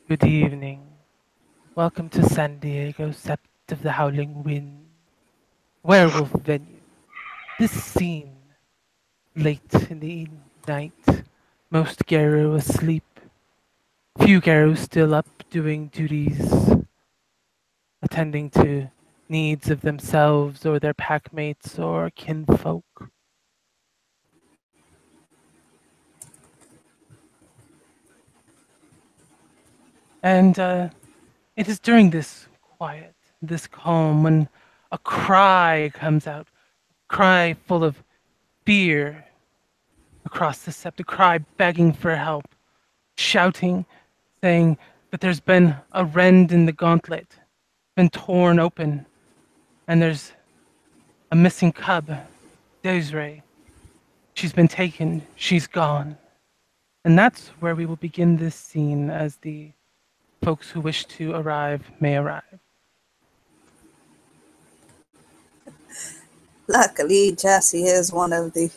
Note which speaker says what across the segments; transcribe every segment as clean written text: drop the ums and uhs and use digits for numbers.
Speaker 1: Good evening. Welcome to San Diego, Sept of the Howling Wind, werewolf venue. This scene, late in the night, most Garrow asleep, few Garrow still up doing duties, attending to needs of themselves or their packmates or kinfolk. And it is during this quiet, this calm, when a cry comes out, cry full of fear across the sept, a cry begging for help, shouting, saying that there's been a rend in the gauntlet, been torn open, and there's a missing cub, Desiree. She's been taken, she's gone. And that's where we will begin this scene as the folks who wish to arrive may arrive.
Speaker 2: Luckily, Jesse is one of the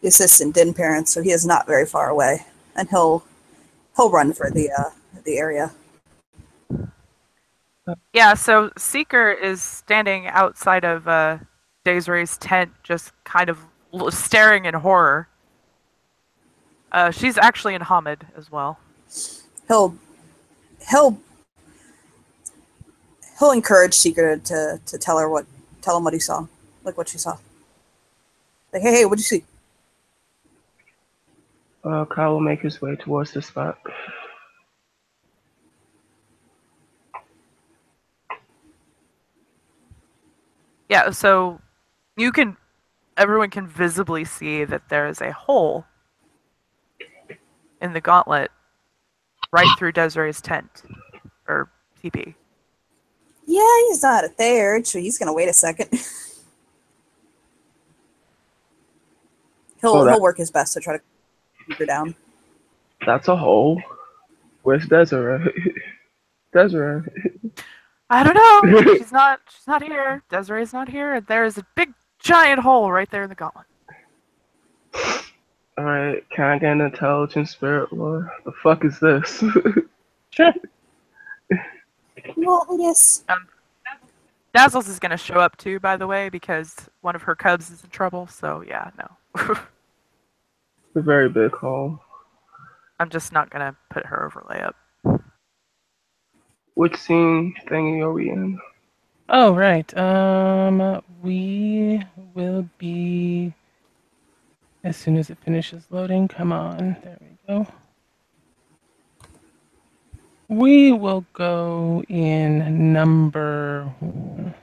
Speaker 2: assistant den parents, so he is not very far away, and he'll run for the area.
Speaker 3: Yeah, so Seeker is standing outside of Desiree's tent, just kind of staring in horror. She's actually in Hamid as well.
Speaker 2: He'll encourage Seeker to tell him what he saw, like what she saw. Like, hey, what'd you see?
Speaker 4: Kyle will make his way towards the spot.
Speaker 3: Yeah, so everyone can visibly see that there is a hole in the gauntlet right through Desiree's tent, or TP.
Speaker 2: Yeah, he's not there, so he's gonna wait a second. He'll work his best to try to keep her down.
Speaker 4: That's a hole. Where's Desiree? Desiree.
Speaker 3: I don't know. She's not here. Desiree's not here. There is a big giant hole right there in the gauntlet.
Speaker 4: Alright, can I get an intelligence spirit lore? The fuck is this?
Speaker 1: Sure.
Speaker 2: Well, yes.
Speaker 3: Dazzles is gonna show up too, by the way, because one of her cubs is in trouble. So yeah, no.
Speaker 4: It's a very big hole.
Speaker 3: I'm just not gonna put her overlay up.
Speaker 4: Which scene thingy are we in?
Speaker 1: Oh, right. We will be as soon as it finishes loading. Come on. There we go. We will go in number 1.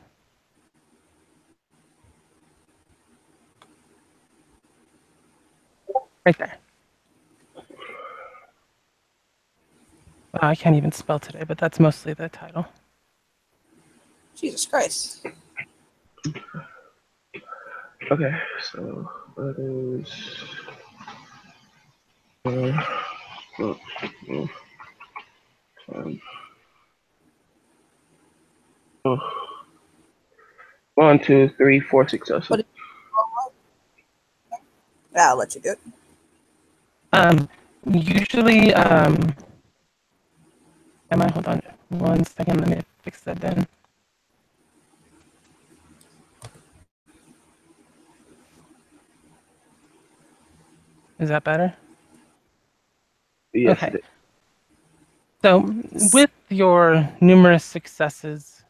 Speaker 1: Right there. I can't even spell today, but that's mostly the title.
Speaker 2: Jesus Christ.
Speaker 4: Okay, so that is. One, two, three, 4 successes.
Speaker 2: Yeah, I'll let you do it.
Speaker 1: Usually, hold on 1 second, let me fix that then. Is that better?
Speaker 4: Yes.
Speaker 1: Okay. So, with your numerous successes,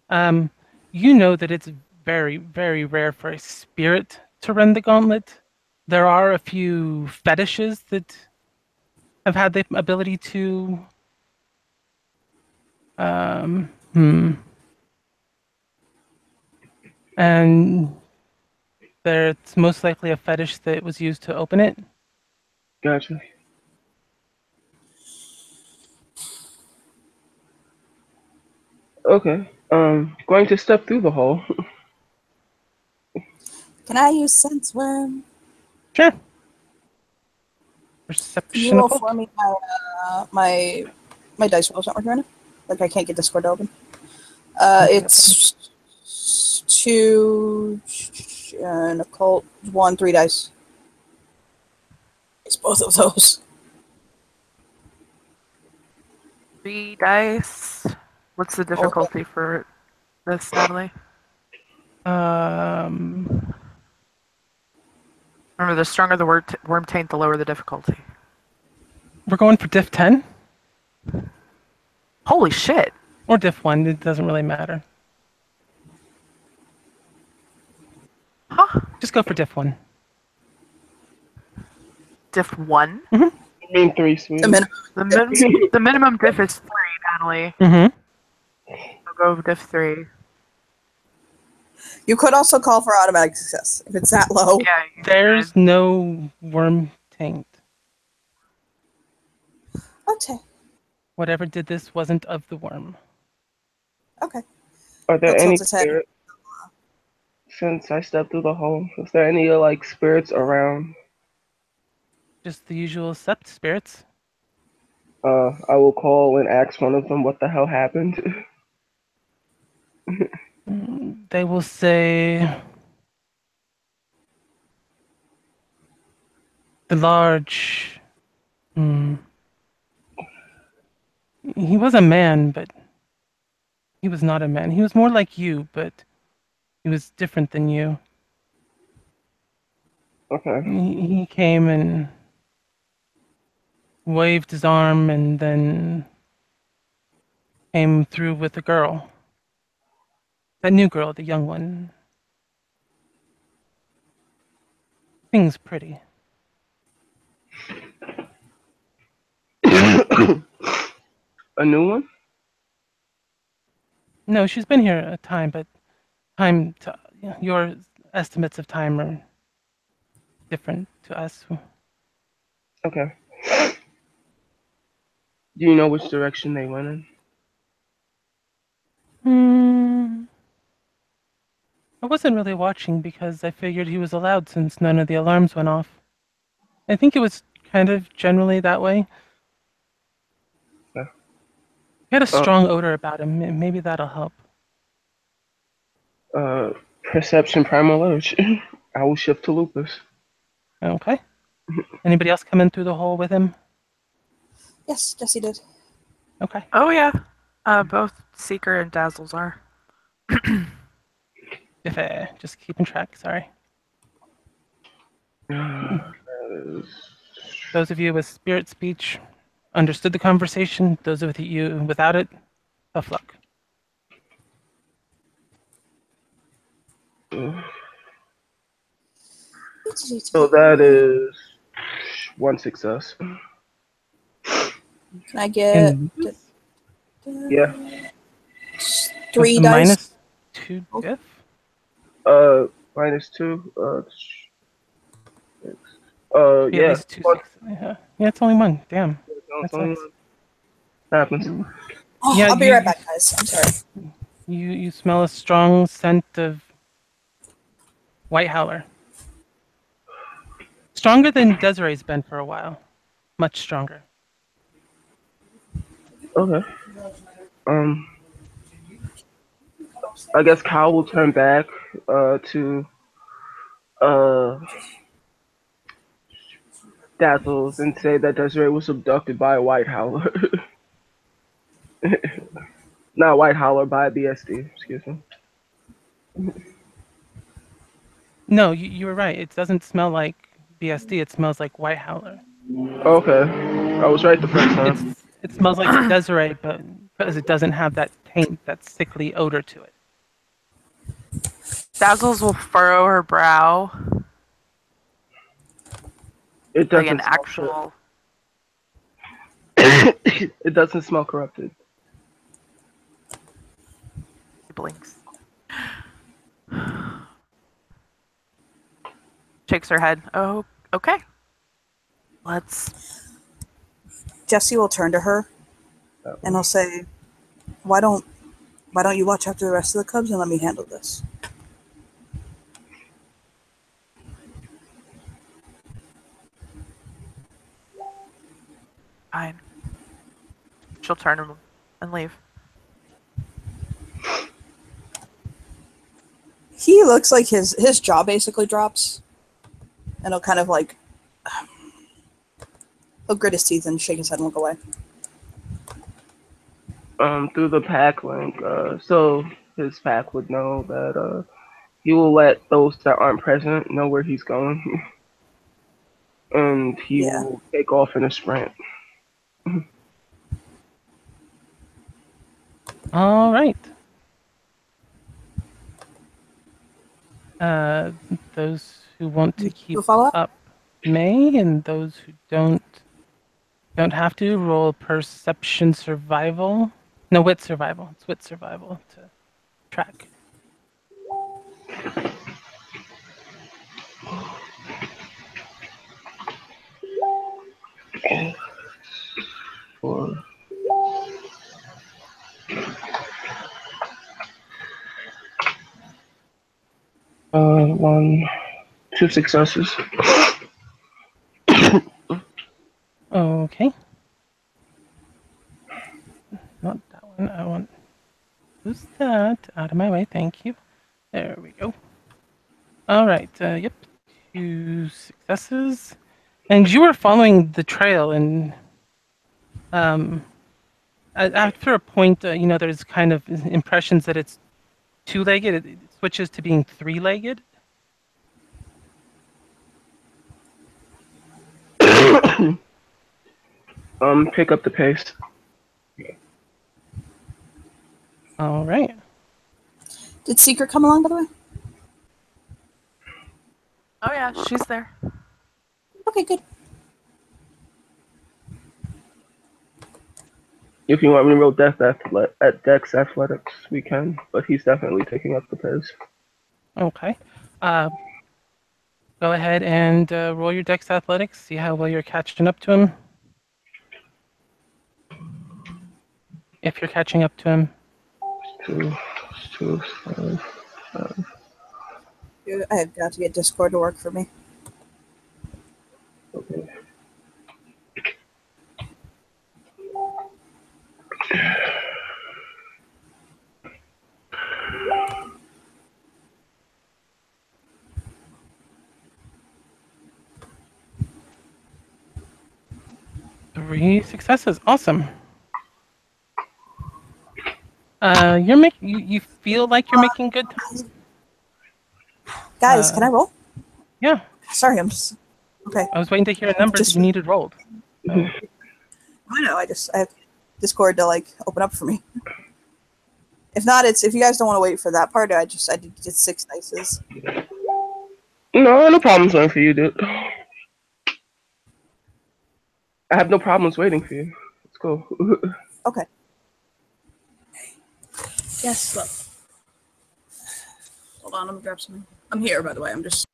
Speaker 1: you know that it's very, very rare for a spirit to run the gauntlet. There are a few fetishes that have had the ability to and it's most likely a fetish that was used to open it.
Speaker 4: Gotcha. Okay. Going to step through the hole.
Speaker 2: Can I use sense worm?
Speaker 1: Sure.
Speaker 2: Can
Speaker 1: Perception
Speaker 2: you roll
Speaker 1: occult.
Speaker 2: for me my dice roll's not working right now? Like I can't get Discord to open. It's 2 and occult 1, 3 dice. It's both of those.
Speaker 3: 3 dice. What's the difficulty for this, Natalie?
Speaker 1: Um,
Speaker 3: Remember, the stronger the worm taint, the lower the difficulty.
Speaker 1: we're going for diff 10
Speaker 3: Holy shit!
Speaker 1: or diff 1. It doesn't really matter.
Speaker 3: Huh?
Speaker 1: Just go for diff 1.
Speaker 3: Diff 1?
Speaker 4: I mean 3, sweetie.
Speaker 3: The minimum diff is 3, Natalie.
Speaker 1: Mm-hmm.
Speaker 3: I'll go with diff 3.
Speaker 2: You could also call for automatic success if it's that low.
Speaker 3: Yeah, you
Speaker 1: There's
Speaker 3: could.
Speaker 1: no worm taint.
Speaker 2: Okay.
Speaker 1: Whatever did this wasn't of the worm.
Speaker 2: Okay.
Speaker 4: Are there
Speaker 2: He'll
Speaker 4: any
Speaker 2: tilt his head.
Speaker 4: spirits? Since I stepped through the hole, is there any like spirits around?
Speaker 1: Just the usual sept spirits.
Speaker 4: I will call and ask one of them what the hell happened.
Speaker 1: They will say the large. He was a man, but he was not a man. He was more like you, but he was different than you.
Speaker 4: Okay.
Speaker 1: He came and waved his arm and then came through with a girl. That new girl, the young one. Thing's pretty.
Speaker 4: A new one?
Speaker 1: No, she's been here a time, but your estimates of time are different to us.
Speaker 4: Okay. Do you know which direction they went in?
Speaker 1: I wasn't really watching because I figured he was allowed since none of the alarms went off. I think it was kind of generally that way.
Speaker 4: Yeah.
Speaker 1: He had a strong odor about him. Maybe that'll help.
Speaker 4: Perception primal urge. I will shift to lupus.
Speaker 1: Okay. Anybody else come in through the hole with him?
Speaker 2: Yes, Jesse did.
Speaker 1: Okay.
Speaker 3: Oh yeah. Both Seeker and Dazzles are.
Speaker 1: Just keeping track, sorry. Those of you with spirit speech understood the conversation. Those of you without it, tough luck.
Speaker 4: So that is 1 success.
Speaker 2: Can I get
Speaker 1: And
Speaker 4: Yeah.
Speaker 2: 3
Speaker 1: a
Speaker 2: dice?
Speaker 1: -2 diff?
Speaker 4: -2.
Speaker 1: Be
Speaker 4: Yeah.
Speaker 1: at least 2 6. Yeah, it's only 1. Damn. That
Speaker 4: Only
Speaker 1: sucks.
Speaker 4: happens.
Speaker 2: Oh,
Speaker 1: Yeah,
Speaker 2: I'll be right back, guys. I'm sorry.
Speaker 1: You smell a strong scent of white howler. Stronger than Desiree's been for a while. Much stronger.
Speaker 4: Okay. I guess Kyle will turn back to Dazzles and say that Desiree was abducted by a white howler. Not white howler, by a BSD. Excuse me.
Speaker 1: No, you were right. It doesn't smell like BSD. It smells like white howler.
Speaker 4: Okay, I was right the first time.
Speaker 1: It smells like Desiree, but because it doesn't have that taint, that sickly odor to it.
Speaker 3: Dazzles will furrow her brow.
Speaker 4: It
Speaker 3: Like
Speaker 4: doesn't
Speaker 3: an actual.
Speaker 4: It doesn't smell corrupted.
Speaker 3: He blinks. Shakes her head. Oh, okay. Let's.
Speaker 2: Jesse will turn to her and he'll say, why don't you watch after the rest of the cubs and let me handle this?
Speaker 3: Fine. She'll turn and leave.
Speaker 2: He looks like his jaw basically drops. And he'll kind of like, he'll grit his teeth and shake his head and look away.
Speaker 4: through the pack link, so his pack would know that he will let those that aren't present know where he's going, and he
Speaker 2: Yeah.
Speaker 4: will take off in a sprint.
Speaker 1: All right. Those who want to keep
Speaker 2: Do a follow up?
Speaker 1: up may, and those who don't have to roll perception survival. No, wit survival. It's wit survival to track.
Speaker 4: For 1, 2 successes.
Speaker 1: Okay. Not that one. I want. Who's that? Out of my way. Thank you. There we go. All right. Yep. 2 successes. And you were following the trail, and after a point, there's kind of impressions that it's two-legged. It switches to being three-legged.
Speaker 4: Pick up the pace.
Speaker 1: All right.
Speaker 2: Did Secret come along, by the way?
Speaker 3: Oh yeah, she's there.
Speaker 2: Okay, good.
Speaker 4: If you want me to roll at Dex Athletics, we can, but he's definitely taking up the pace.
Speaker 1: Okay. Go ahead and roll your Dex Athletics. See how well you're catching up to him. If you're catching up to him.
Speaker 4: 2, 2, 5, 5.
Speaker 2: I have got to get Discord to work for me.
Speaker 4: Okay.
Speaker 1: Three successes. Awesome. You feel like you're making good time.
Speaker 2: Guys, can I roll?
Speaker 1: Yeah.
Speaker 2: Sorry, I'm just okay.
Speaker 1: I was waiting to hear a number that you needed rolled. So.
Speaker 2: I know. I have Discord to like open up for me. If not, if you guys don't want to wait for that part, I did 6 dices.
Speaker 4: No problems waiting for you, dude. I have no problems waiting for you. Let's go.
Speaker 2: Okay. Yes, look. Hold on, let me grab something. I'm here, by the way. I'm just.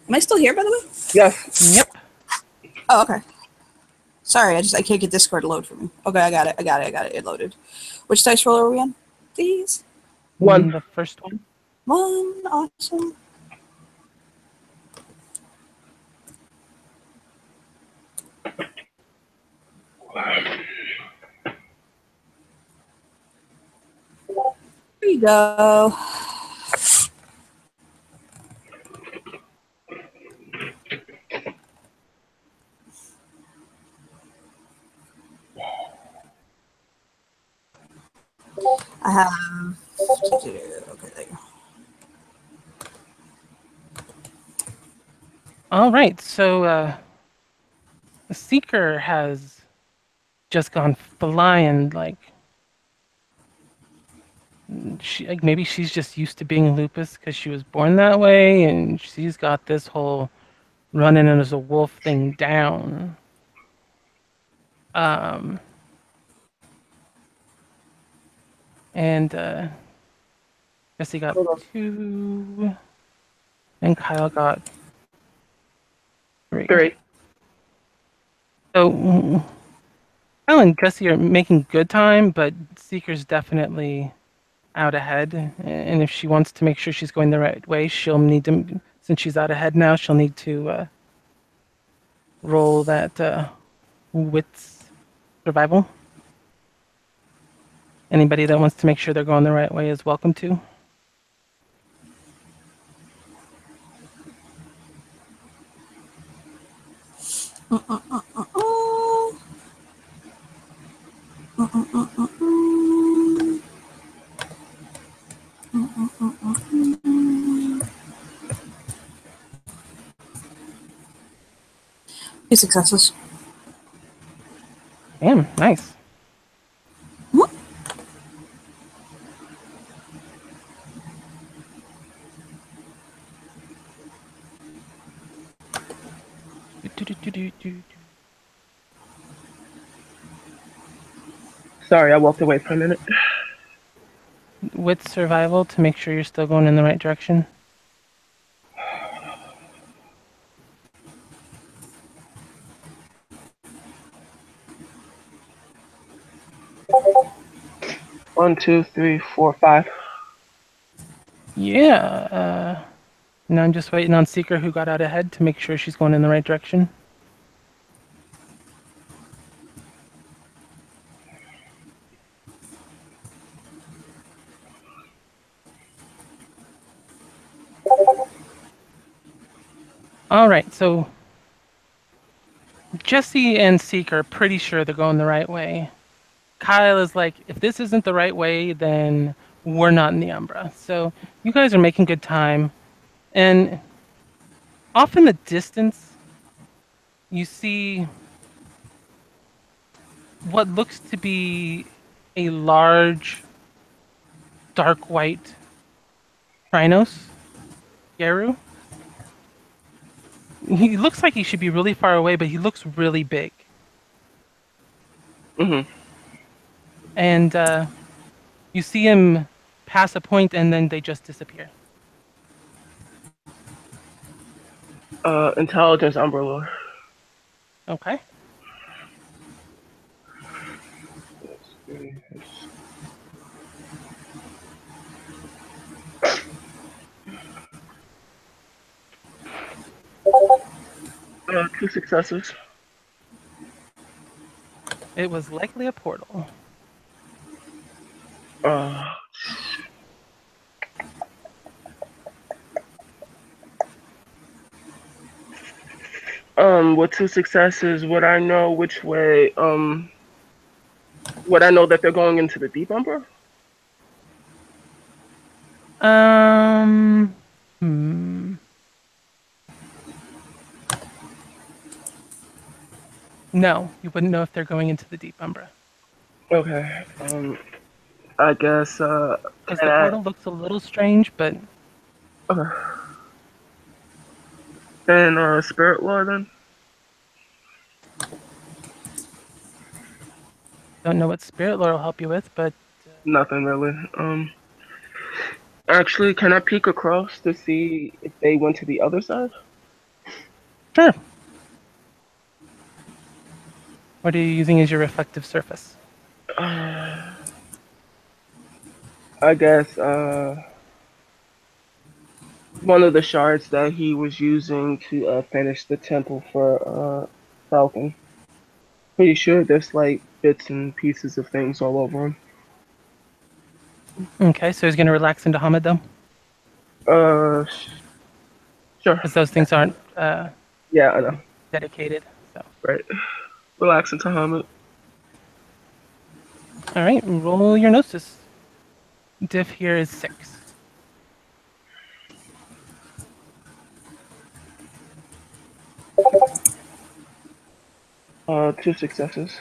Speaker 2: Am I still here, by the way?
Speaker 4: Yes.
Speaker 1: Yep.
Speaker 2: Oh, okay. Sorry, I can't get Discord to load for me. Okay, I got it. It loaded. Which dice roller are we on? These?
Speaker 4: 1.
Speaker 1: The first one.
Speaker 2: 1. Awesome. Here you go. I have. Okay, there you go.
Speaker 1: All right. So the Seeker has just gone flying. Like maybe she's just used to being lupus because she was born that way, and she's got this whole running as a wolf thing down. And Jesse got 2, and Kyle got 3.
Speaker 4: 3.
Speaker 1: So, Kyle and Jesse are making good time, but Seeker's definitely out ahead. And if she wants to make sure she's going the right way, she'll need to, since she's out ahead now, she'll need to roll that wits survival. Anybody that wants to make sure they're going the right way is welcome to.
Speaker 2: Two successes.
Speaker 1: Damn, nice.
Speaker 4: Sorry, I walked away for a minute.
Speaker 1: Wits survival to make sure you're still going in the right direction.
Speaker 4: One, two, three, four, 5.
Speaker 1: Yeah. Now I'm just waiting on Seeker, who got out ahead, to make sure she's going in the right direction. All right, so Jesse and Seeker are pretty sure they're going the right way. Kyle is like, if this isn't the right way, then we're not in the Umbra. So you guys are making good time. And off in the distance, you see what looks to be a large, dark white Trinos, Geru. He looks like he should be really far away, but he looks really big.
Speaker 4: Mm-hmm.
Speaker 1: And you see him pass a point, and then they just disappear.
Speaker 4: Intelligence umbrella.
Speaker 1: Okay.
Speaker 4: Two successes.
Speaker 1: It was likely a portal.
Speaker 4: Uh, with 2 successes, would I know which way? Would I know that they're going into the deep umbra?
Speaker 1: Hmm. No, you wouldn't know if they're going into the deep umbra.
Speaker 4: Okay. I guess.
Speaker 1: Because the portal looks a little strange, but
Speaker 4: Okay. And spirit lore then.
Speaker 1: don't know what spirit lore will help you with, but
Speaker 4: Nothing really. Actually, can I peek across to see if they went to the other side?
Speaker 1: sure. What are you using as your reflective surface?
Speaker 4: I guess one of the shards that he was using to finish the temple for Falcon. Pretty sure there's like bits and pieces of things all over him.
Speaker 1: Okay, so he's going to relax into Hamid, though?
Speaker 4: Uh, sure.
Speaker 1: Because those things aren't
Speaker 4: Yeah, I know.
Speaker 1: dedicated. So.
Speaker 4: Right. Relax into Hamid.
Speaker 1: All right, roll your gnosis. Diff here is 6.
Speaker 4: Two successes.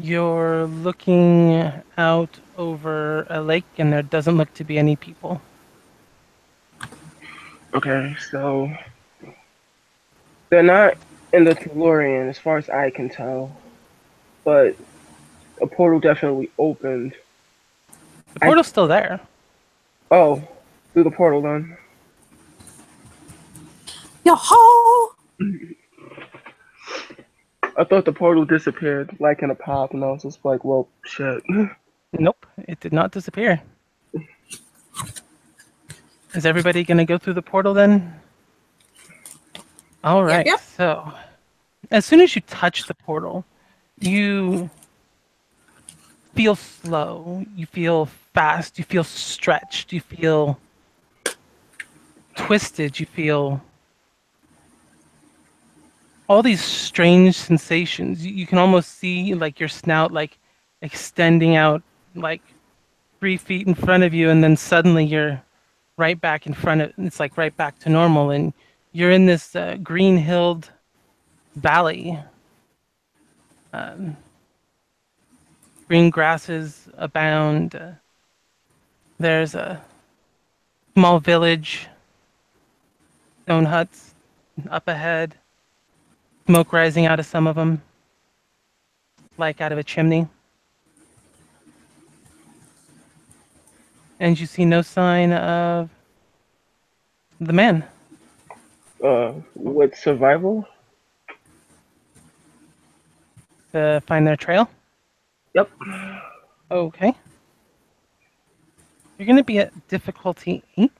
Speaker 1: You're looking out over a lake, and there doesn't look to be any people.
Speaker 4: Okay, so they're not in the Tellurian as far as I can tell, but a portal definitely opened.
Speaker 1: The portal's still there.
Speaker 4: Oh, through the portal then.
Speaker 2: Yo-ho!
Speaker 4: I thought the portal disappeared, like in a pop, and I was just like, well, shit.
Speaker 1: Nope, it did not disappear. Is everybody going to go through the portal then? All right.
Speaker 2: Yep.
Speaker 1: So, as soon as you touch the portal, you feel slow, you feel fast, you feel stretched, you feel twisted, you feel all these strange sensations. You can almost see like your snout like extending out like 3 feet in front of you, and then suddenly you're right back in front of it's like right back to normal, and you're in this green hilled valley. Um, Green grasses abound. There's a small village, stone huts up ahead, smoke rising out of some of them, like out of a chimney. And you see no sign of the man.
Speaker 4: With survival?
Speaker 1: To find their trail.
Speaker 4: Yep.
Speaker 1: Okay. You're going to be at difficulty 8.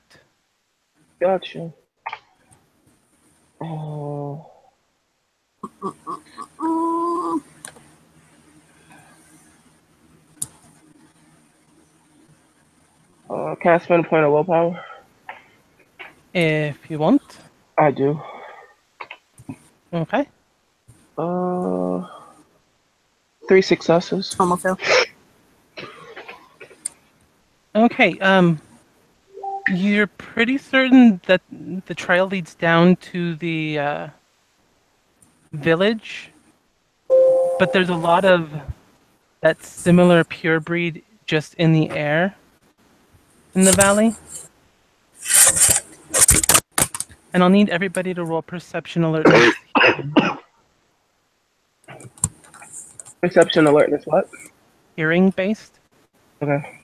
Speaker 4: Gotcha. Oh.
Speaker 2: Mm,
Speaker 4: Can I spend a point of willpower?
Speaker 1: If you want.
Speaker 4: I do.
Speaker 1: Okay.
Speaker 4: 3 successes.
Speaker 2: almost fail.
Speaker 1: Okay. You're pretty certain that the trail leads down to the village, but there's a lot of that similar pure breed just in the air in the valley. And I'll need everybody to roll perception alertness.
Speaker 4: Perception alertness, what?
Speaker 1: Hearing based.
Speaker 4: Okay.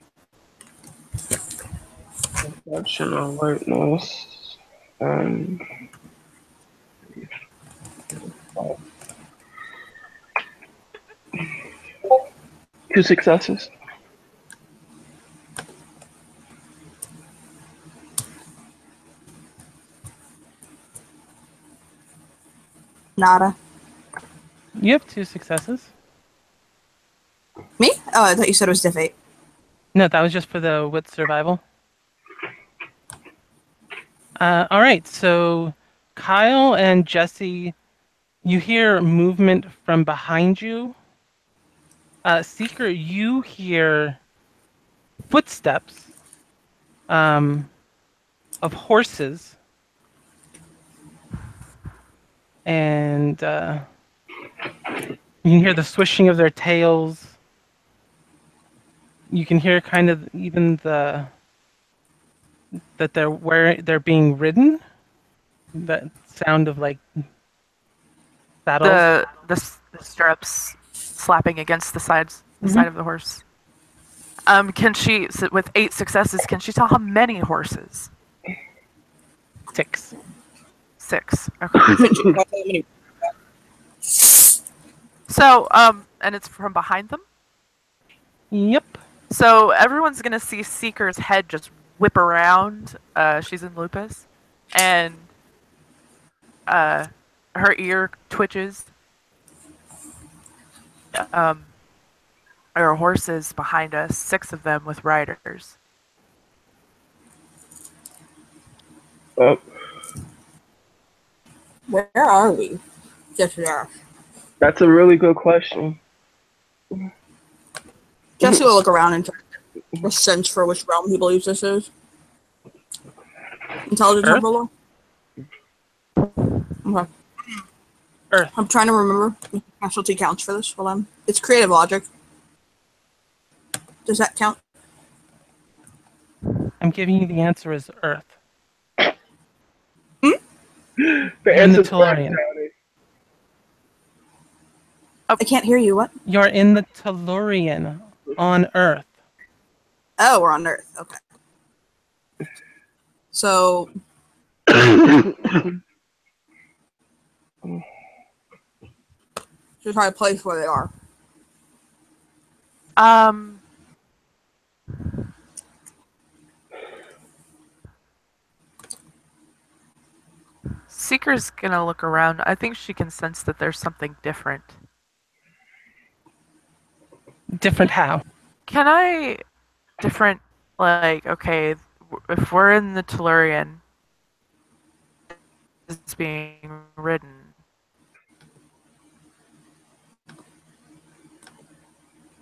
Speaker 4: Perception alertness. 2 successes.
Speaker 2: Nada.
Speaker 1: You have 2 successes.
Speaker 2: Me? Oh, I thought you said it was diff 8.
Speaker 1: No, that was just for the wit survival. All right, so Kyle and Jesse, you hear movement from behind you. Seeker, you hear footsteps of horses, and you can hear the swishing of their tails. You can hear kind of even that they're being ridden. That sound of like saddles.
Speaker 3: The stirrups slapping against the side of the horse. Can she, with 8 successes, can she tell how many horses?
Speaker 1: 6.
Speaker 3: 6. Okay. So, and it's from behind them.
Speaker 1: Yep.
Speaker 3: So everyone's gonna see Seeker's head just whip around. She's in lupus, and her ear twitches. There are horses behind us, 6 of them with riders.
Speaker 4: Oh,
Speaker 2: Where are we? Just there.
Speaker 4: that's a really good question.
Speaker 2: Jesse will look around and try to get a sense for which realm he believes this is. Intelligence
Speaker 1: Earth?
Speaker 2: level? Okay.
Speaker 1: Earth.
Speaker 2: I'm trying to remember if casualty counts for this. Hold on. It's creative logic. Does that count?
Speaker 1: I'm giving you the answer as Earth.
Speaker 4: The
Speaker 1: In the
Speaker 4: answer's
Speaker 1: Tellurian.
Speaker 4: County.
Speaker 2: I can't hear you. What?
Speaker 1: You're in the Tellurian on Earth.
Speaker 2: Oh, we're on Earth. Okay. So Just try a place where they are.
Speaker 3: Um, Seeker's gonna look around. I think she can sense that there's something different.
Speaker 1: Different how?
Speaker 3: Can I different like okay, if we're in the Tellurian is being ridden,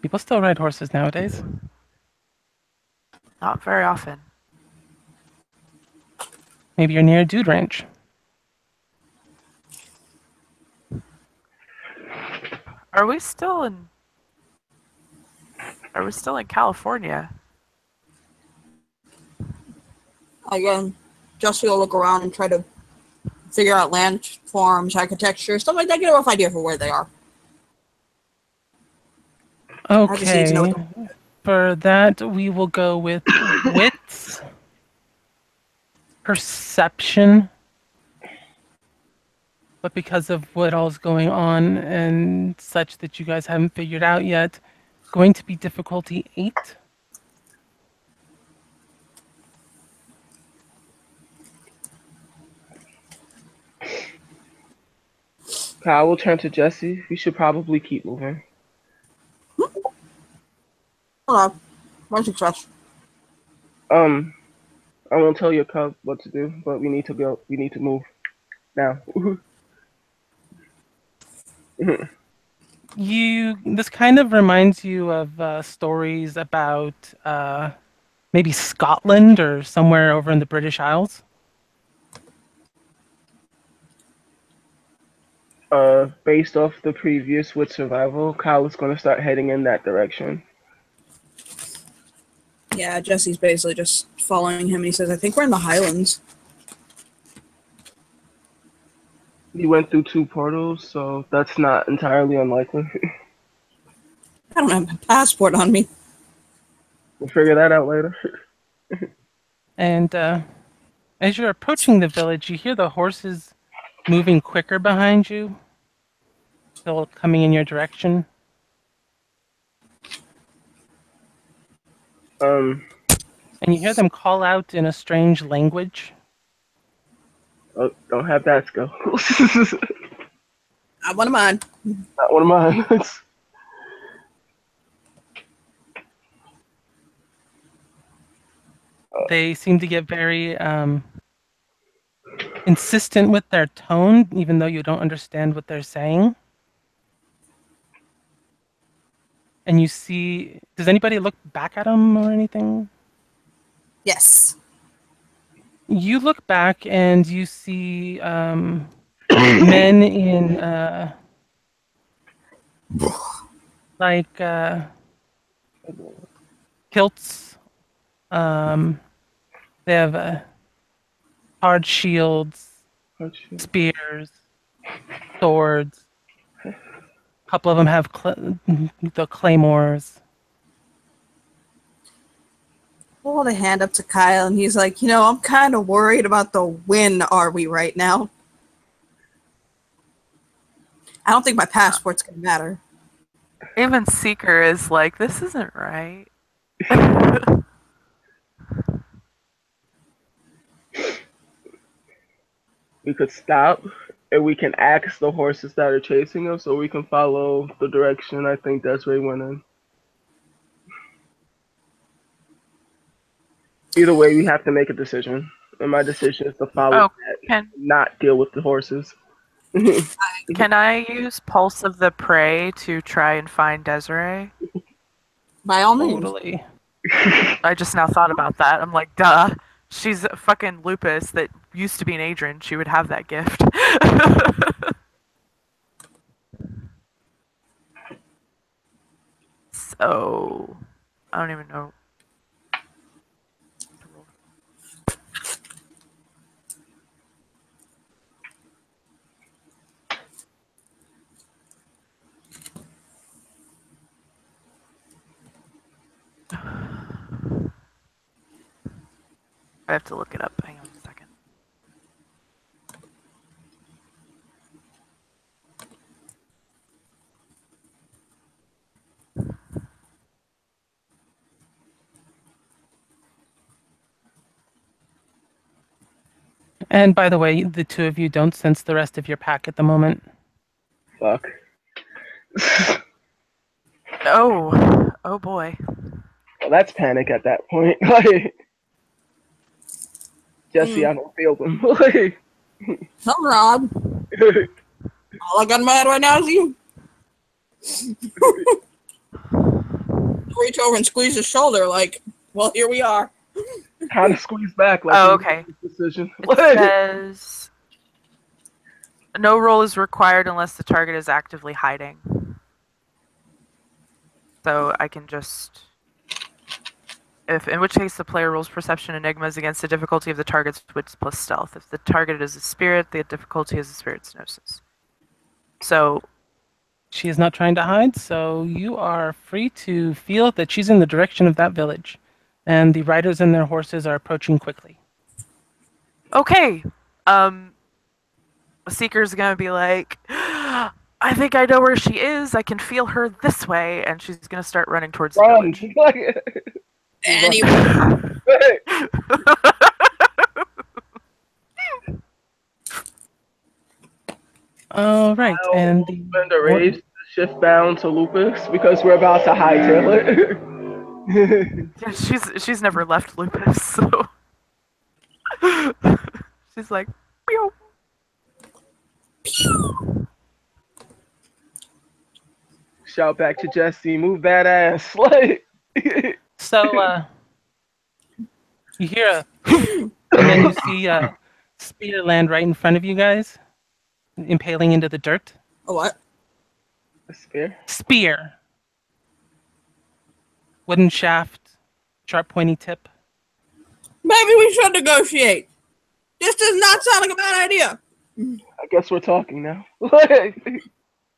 Speaker 1: People still ride horses nowadays.
Speaker 3: not very often.
Speaker 1: Maybe you're near a dude ranch.
Speaker 3: Are we still in? Are we still in California?
Speaker 2: Again, Jesse will look around and try to figure out landforms, architecture, stuff like that. Get a rough idea for where they are. I just need to know.
Speaker 1: Okay. For that, we will go with wits, perception. But because of what all's going on and such that you guys haven't figured out yet, going to be difficulty 8.
Speaker 4: Kyle will turn to Jesse. We should probably keep moving.
Speaker 2: Hold on. One success.
Speaker 4: I won't tell your cub what to do, but we need to go. We need to move now.
Speaker 1: This kind of reminds you of stories about maybe Scotland or somewhere over in the British Isles.
Speaker 4: Based off the previous with survival, Kyle is going to start heading in that direction.
Speaker 2: Yeah, Jesse's basically just following him. He says, I think we're in the Highlands.
Speaker 4: He went through 2 portals, so that's not entirely unlikely.
Speaker 2: I don't have my passport on me.
Speaker 4: We'll figure that out later.
Speaker 1: And as you're approaching the village, you hear the horses moving quicker behind you, still coming in your direction.
Speaker 4: Um,
Speaker 1: And you hear them call out in a strange language.
Speaker 4: oh, don't have that skill.
Speaker 2: I want mine.
Speaker 4: Not one of mine.
Speaker 1: They seem to get very insistent with their tone, even though you don't understand what they're saying. And you see, does anybody look back at them or anything?
Speaker 2: Yes.
Speaker 1: You look back and you see men in like kilts. They have hard shields, spears, swords. A couple of them have the claymores.
Speaker 2: Hold a hand up to Kyle, and he's like, I'm kind of worried about the when are we right now. I don't think my passport's going to matter.
Speaker 3: Even Seeker is like, this isn't right.
Speaker 4: We could stop and we can ask the horses that are chasing us, so we can follow the direction I think Desiree went in. Either way, we have to make a decision, and my decision is to follow that, not deal with the horses.
Speaker 3: Can I use Pulse of the Prey to try and find Desiree?
Speaker 2: By all means.
Speaker 1: Totally.
Speaker 3: I just now thought about that. I'm like, duh. She's a fucking Lupus that used to be an Adrian. She would have that gift. So, I don't even know. I have to look it up. Hang on a second.
Speaker 1: And by the way, the two of you don't sense the rest of your pack at the moment.
Speaker 4: Fuck.
Speaker 3: Oh boy.
Speaker 4: Well, that's panic at that point. Like, Jesse, I don't feel them. Like,
Speaker 2: Something wrong. All I got in my head right now is you. Reach over and squeeze his shoulder, like, well, here we are.
Speaker 4: kind of squeeze back. Like,
Speaker 3: Oh, okay.
Speaker 4: Decision.
Speaker 3: It
Speaker 4: Like,
Speaker 3: says no roll is required unless the target is actively hiding. So I can just, in which case the player rolls perception enigmas against the difficulty of the target's wits plus stealth. If the target is a spirit, the difficulty is the spirit's gnosis. So
Speaker 1: She is not trying to hide, so you are free to feel that she's in the direction of that village. And the riders and their horses are approaching quickly.
Speaker 3: okay, Seeker's gonna be like, I think I know where she is. I can feel her this way, and she's gonna start running towards the
Speaker 4: run.
Speaker 3: village.
Speaker 4: Like,
Speaker 2: Anyway,
Speaker 1: All right, and the
Speaker 4: spend a rage to shift bound to Lupus because we're about to hightail it.
Speaker 3: Yeah, she's never left Lupus, so she's like, pew.
Speaker 4: Shout back to Jesse, move that ass. Like,
Speaker 1: So, you hear a, and then you see a spear land right in front of you guys, impaling into the dirt.
Speaker 2: a what?
Speaker 4: a spear.
Speaker 1: Spear. Wooden shaft, sharp pointy tip.
Speaker 2: Maybe we should negotiate. This does not sound like a bad idea.
Speaker 4: I guess we're talking now. Like,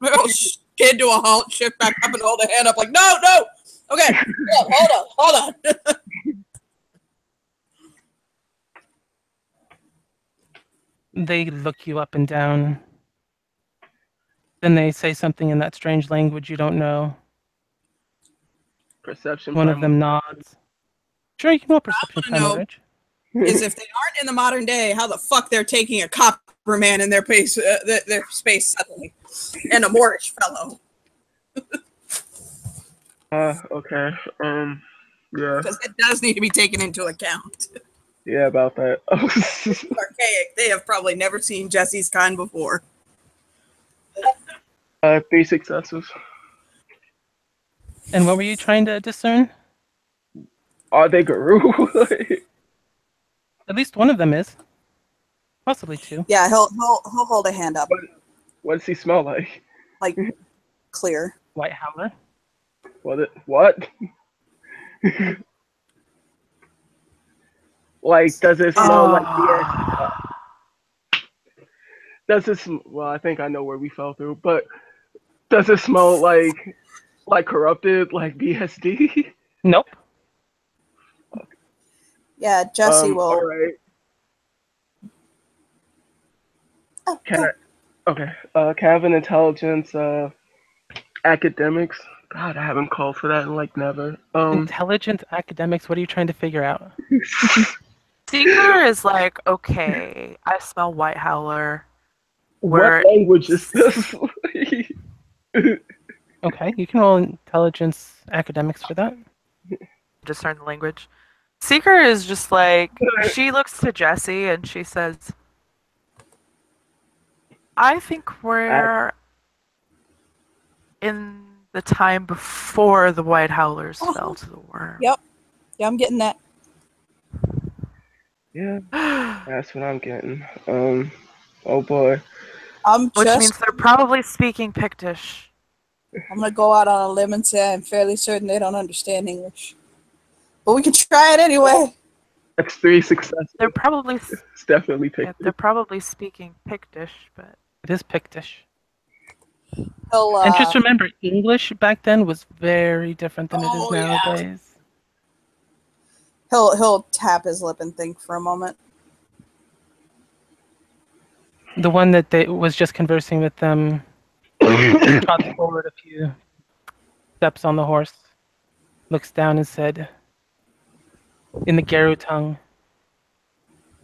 Speaker 2: We'll skid to a halt, shift back up, and hold a hand up like, no, no. Okay, hold on.
Speaker 1: They look you up and down. Then they say something in that strange language you don't know.
Speaker 4: perception.
Speaker 1: One of them nods. Sure, you can roll perception,
Speaker 2: I wanna know.
Speaker 1: Primal Rage.
Speaker 2: Is if they aren't in the modern day, how the fuck they're taking a copper man in their space, their space suddenly, and a Moorish fellow?
Speaker 4: Okay. Yeah.
Speaker 2: Because it does need to be taken into account.
Speaker 4: Yeah, about that.
Speaker 2: Archaic. They have probably never seen Jesse's kind before.
Speaker 4: 3 successes.
Speaker 1: And what were you trying to discern?
Speaker 4: Are they Guru?
Speaker 1: At least one of them is. Possibly two.
Speaker 2: Yeah, he'll hold a hand up,
Speaker 4: What does he smell like?
Speaker 2: like clear.
Speaker 1: White Howler.
Speaker 4: What? Like, does it smell like does it well, I think I know where we fell through, but does it smell like corrupted, like BSD?
Speaker 1: Nope.
Speaker 2: Yeah, Jesse will.
Speaker 4: All right.
Speaker 2: Oh,
Speaker 4: Can I? Okay. Can I have an intelligence, academics? God, I haven't called for that in like never.
Speaker 1: Intelligent academics, what are you trying to figure out?
Speaker 3: Seeker is like, okay, I smell White Howler.
Speaker 4: What language is this?
Speaker 1: Okay, you can roll intelligence academics for that.
Speaker 3: Discern the language. Seeker is just like, she looks to Jesse and she says, I think we're in the time before the White Howlers fell to the worm.
Speaker 2: Yep. Yeah, I'm getting that.
Speaker 4: Yeah, that's what I'm getting. Oh boy.
Speaker 3: Which means they're probably speaking Pictish.
Speaker 2: I'm gonna go out on a limb and say I'm fairly certain they don't understand English, but we can try it anyway.
Speaker 4: That's 3 successes.
Speaker 3: They're probably
Speaker 4: It's definitely
Speaker 3: yeah,
Speaker 4: Pictish.
Speaker 3: they're probably speaking Pictish, but
Speaker 1: It is Pictish.
Speaker 2: He'll,
Speaker 1: And just remember, English back then was very different than it is
Speaker 2: Oh, yeah.
Speaker 1: nowadays.
Speaker 2: he'll tap his lip and think for a moment.
Speaker 1: The one that was just conversing with them trots forward a few steps on the horse, looks down and said, in the Garu tongue,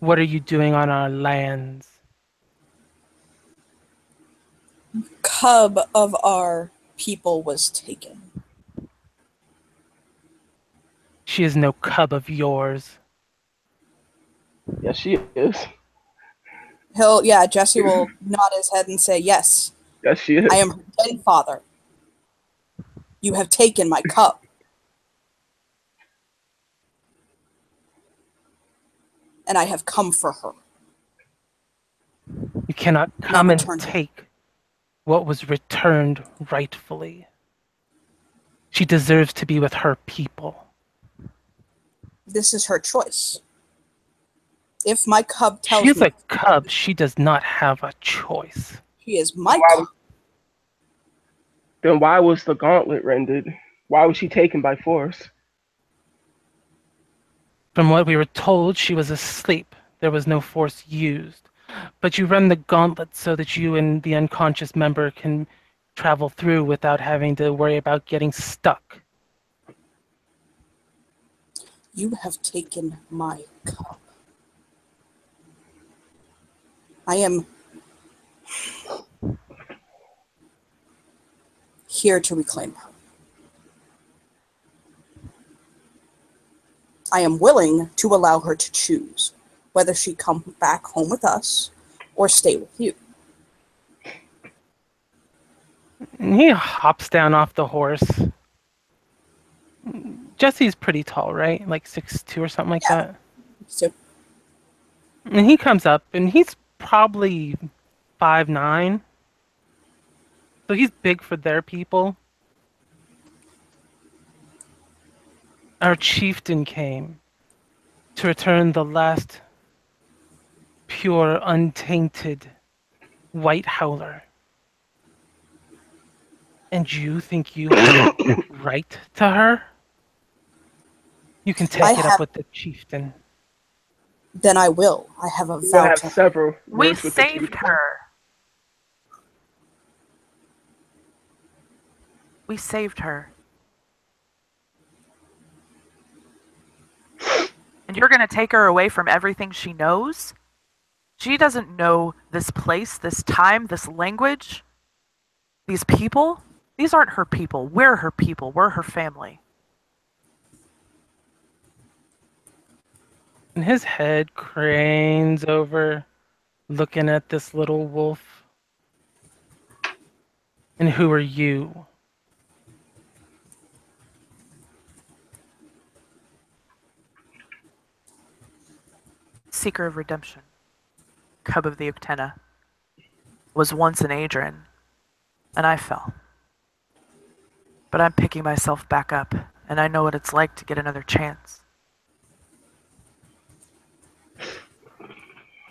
Speaker 1: What are you doing on our lands?
Speaker 2: Cub of our people was taken.
Speaker 1: She is no cub of yours.
Speaker 4: Yes, she is.
Speaker 2: Jesse will nod his head and say, yes,
Speaker 4: Yes, she
Speaker 2: I
Speaker 4: is.
Speaker 2: am her dead father. You have taken my cub. And I have come for her.
Speaker 1: You cannot
Speaker 2: Now
Speaker 1: come and
Speaker 2: return her.
Speaker 1: take what was returned rightfully. She deserves to be with her people.
Speaker 2: This is her choice. If my cub
Speaker 1: She
Speaker 2: tells
Speaker 1: is
Speaker 2: me
Speaker 1: a cub. She does not have a choice.
Speaker 2: she is
Speaker 4: Then
Speaker 2: my
Speaker 4: why,
Speaker 2: cub,
Speaker 4: then why was the gauntlet rendered? Why was she taken by force?
Speaker 1: From what we were told, she was asleep. There was no force used. But you run the gauntlet so that you and the unconscious member can travel through without having to worry about getting stuck.
Speaker 2: you have taken my cub. I am here to reclaim her. I am willing to allow her to choose whether she come back home with us or stay with you.
Speaker 1: And he hops down off the horse. Jesse's pretty tall, right? Like 6'2" or something like
Speaker 2: Yeah.
Speaker 1: that.
Speaker 2: So
Speaker 1: And he comes up and he's probably 5'9". So he's big for their people. Our chieftain came to return the last pure, untainted white howler. And you think you have right to her? You can
Speaker 2: I
Speaker 1: take it up
Speaker 2: have,
Speaker 1: with the chieftain.
Speaker 2: then I will. I have a
Speaker 4: We will
Speaker 2: vow
Speaker 4: have
Speaker 2: to her.
Speaker 4: several
Speaker 3: We
Speaker 4: words with the
Speaker 3: saved
Speaker 4: chieftain.
Speaker 3: her. We saved her. And you're going to take her away from everything she knows? She doesn't know this place, this time, this language, these people. These aren't her people. We're her people. We're her family.
Speaker 1: And his head cranes over, looking at this little wolf. And who are you?
Speaker 3: Seeker of redemption. Cub of the Uktena. Was once an Adrian, and I fell. But I'm picking myself back up, and I know what it's like to get another chance.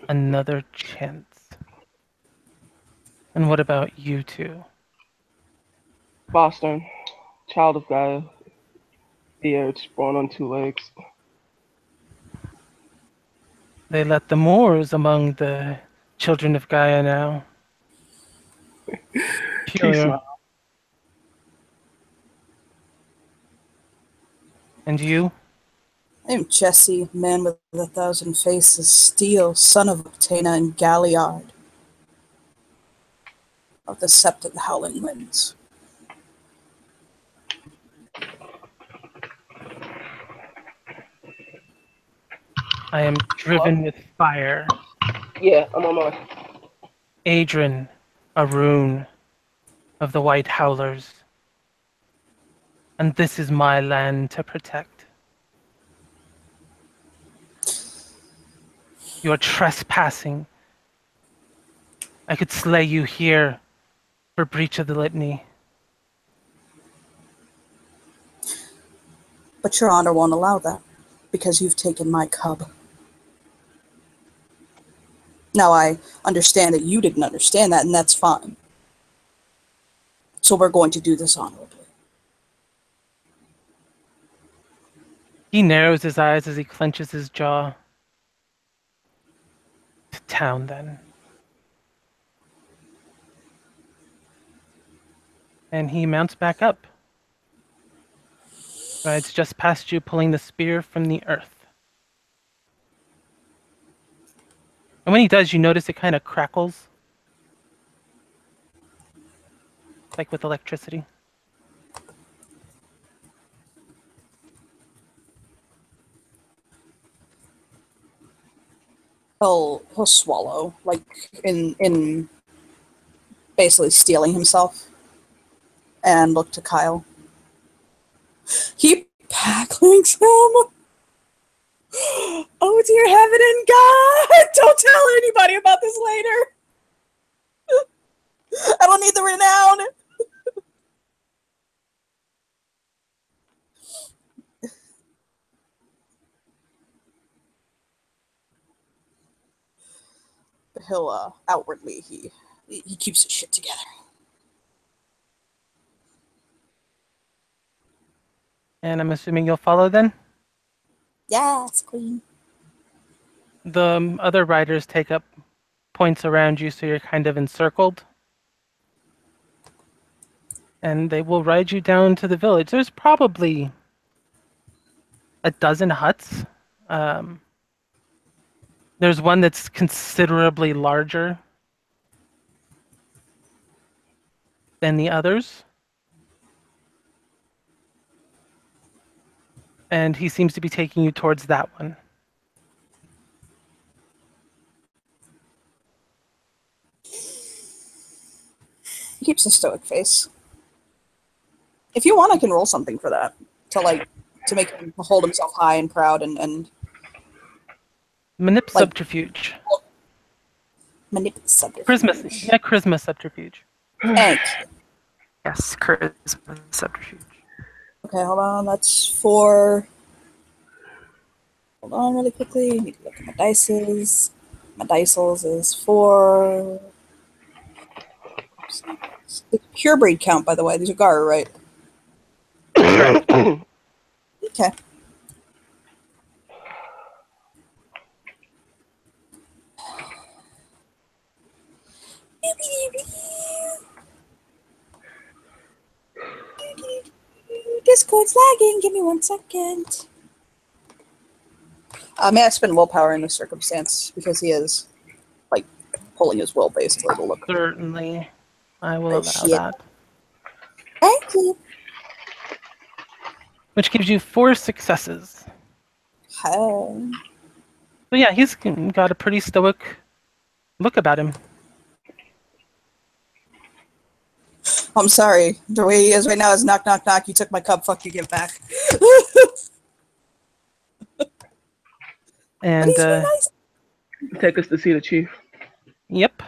Speaker 1: Another chance. And what about you two?
Speaker 4: Boston, child of Gaia, the earth born on two legs.
Speaker 1: They let the Moors among the children of Gaia now.
Speaker 4: T
Speaker 1: Peculiar.
Speaker 4: smile.
Speaker 1: And you?
Speaker 2: I am Jesse, man with 1,000 faces, steel, son of Octana and Galliard, of the Sept of the Howling Winds.
Speaker 1: I am driven with fire.
Speaker 4: Yeah, I'm on my.
Speaker 1: Adrian, a rune of the White Howlers. And this is my land to protect. You are trespassing. I could slay you here for breach of the litany.
Speaker 2: But your honor won't allow that, because you've taken my cub. Now I understand that you didn't understand that, and that's fine. So we're going to do this honorably.
Speaker 1: He narrows his eyes as he clenches his jaw. To town, then. And he mounts back up. Rides just past you, pulling the spear from the earth. And when he does, you notice it kind of crackles. Like with electricity.
Speaker 2: He'll swallow, like in basically stealing himself, and look to Kyle. He packlinks him. Oh dear heaven and God! Don't tell anybody about this later. I don't need the renown. But he'll outwardly he keeps his shit together.
Speaker 1: And I'm assuming you'll follow then?
Speaker 2: Yes, queen.
Speaker 1: The other riders take up points around you, so you're kind of encircled. And they will ride you down to the village. There's probably a dozen huts. There's one that's considerably larger than the others. And he seems to be taking you towards that one.
Speaker 2: He keeps a stoic face. If you want, I can roll something for that. To make him hold himself high and proud and
Speaker 1: Manip subterfuge.
Speaker 2: manipulate subterfuge.
Speaker 1: Charisma subterfuge.
Speaker 2: Thank you.
Speaker 3: Yes, charisma subterfuge.
Speaker 2: Okay, hold on. That's 4. Hold on really quickly. I need to look at my dices. My dicels is 4. The pure breed count, by the way. These are Gar, right? Okay. Discord's lagging. Give me 1 second. May I spend willpower in this circumstance because he is like pulling his will basically to look.
Speaker 1: Certainly. I will allow
Speaker 2: shit.
Speaker 1: that.
Speaker 2: Thank you.
Speaker 1: Which gives you 4 successes.
Speaker 2: Oh.
Speaker 1: So yeah, he's got a pretty stoic look about him.
Speaker 2: I'm sorry. The way he is right now is knock, knock, knock. You took my cup. Fuck you. Give it back.
Speaker 1: And
Speaker 2: nice.
Speaker 4: Take us to see the chief.
Speaker 1: Yep.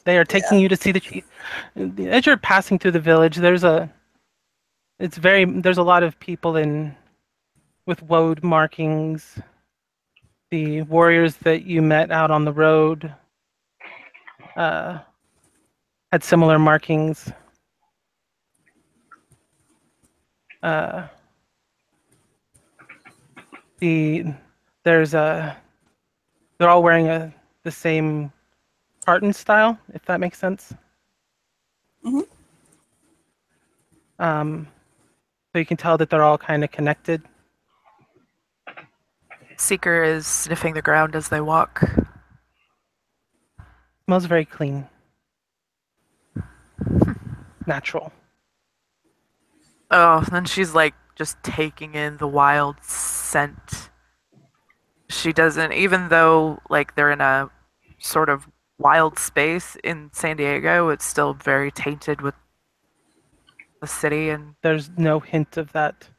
Speaker 1: They are taking you to see the chief. As you're passing through the village, there's a lot of people with woad markings. The warriors that you met out on the road had similar markings. They're all wearing the same tartan style, if that makes sense.
Speaker 2: Mm-hmm.
Speaker 1: So you can tell that they're all kind of connected.
Speaker 3: Seeker is sniffing the ground as they walk.
Speaker 1: Smells very clean. Natural.
Speaker 3: Oh, then she's like just taking in the wild scent. She doesn't, even though like they're in a sort of wild space in San Diego, it's still very tainted with the city, and
Speaker 1: There's no hint of that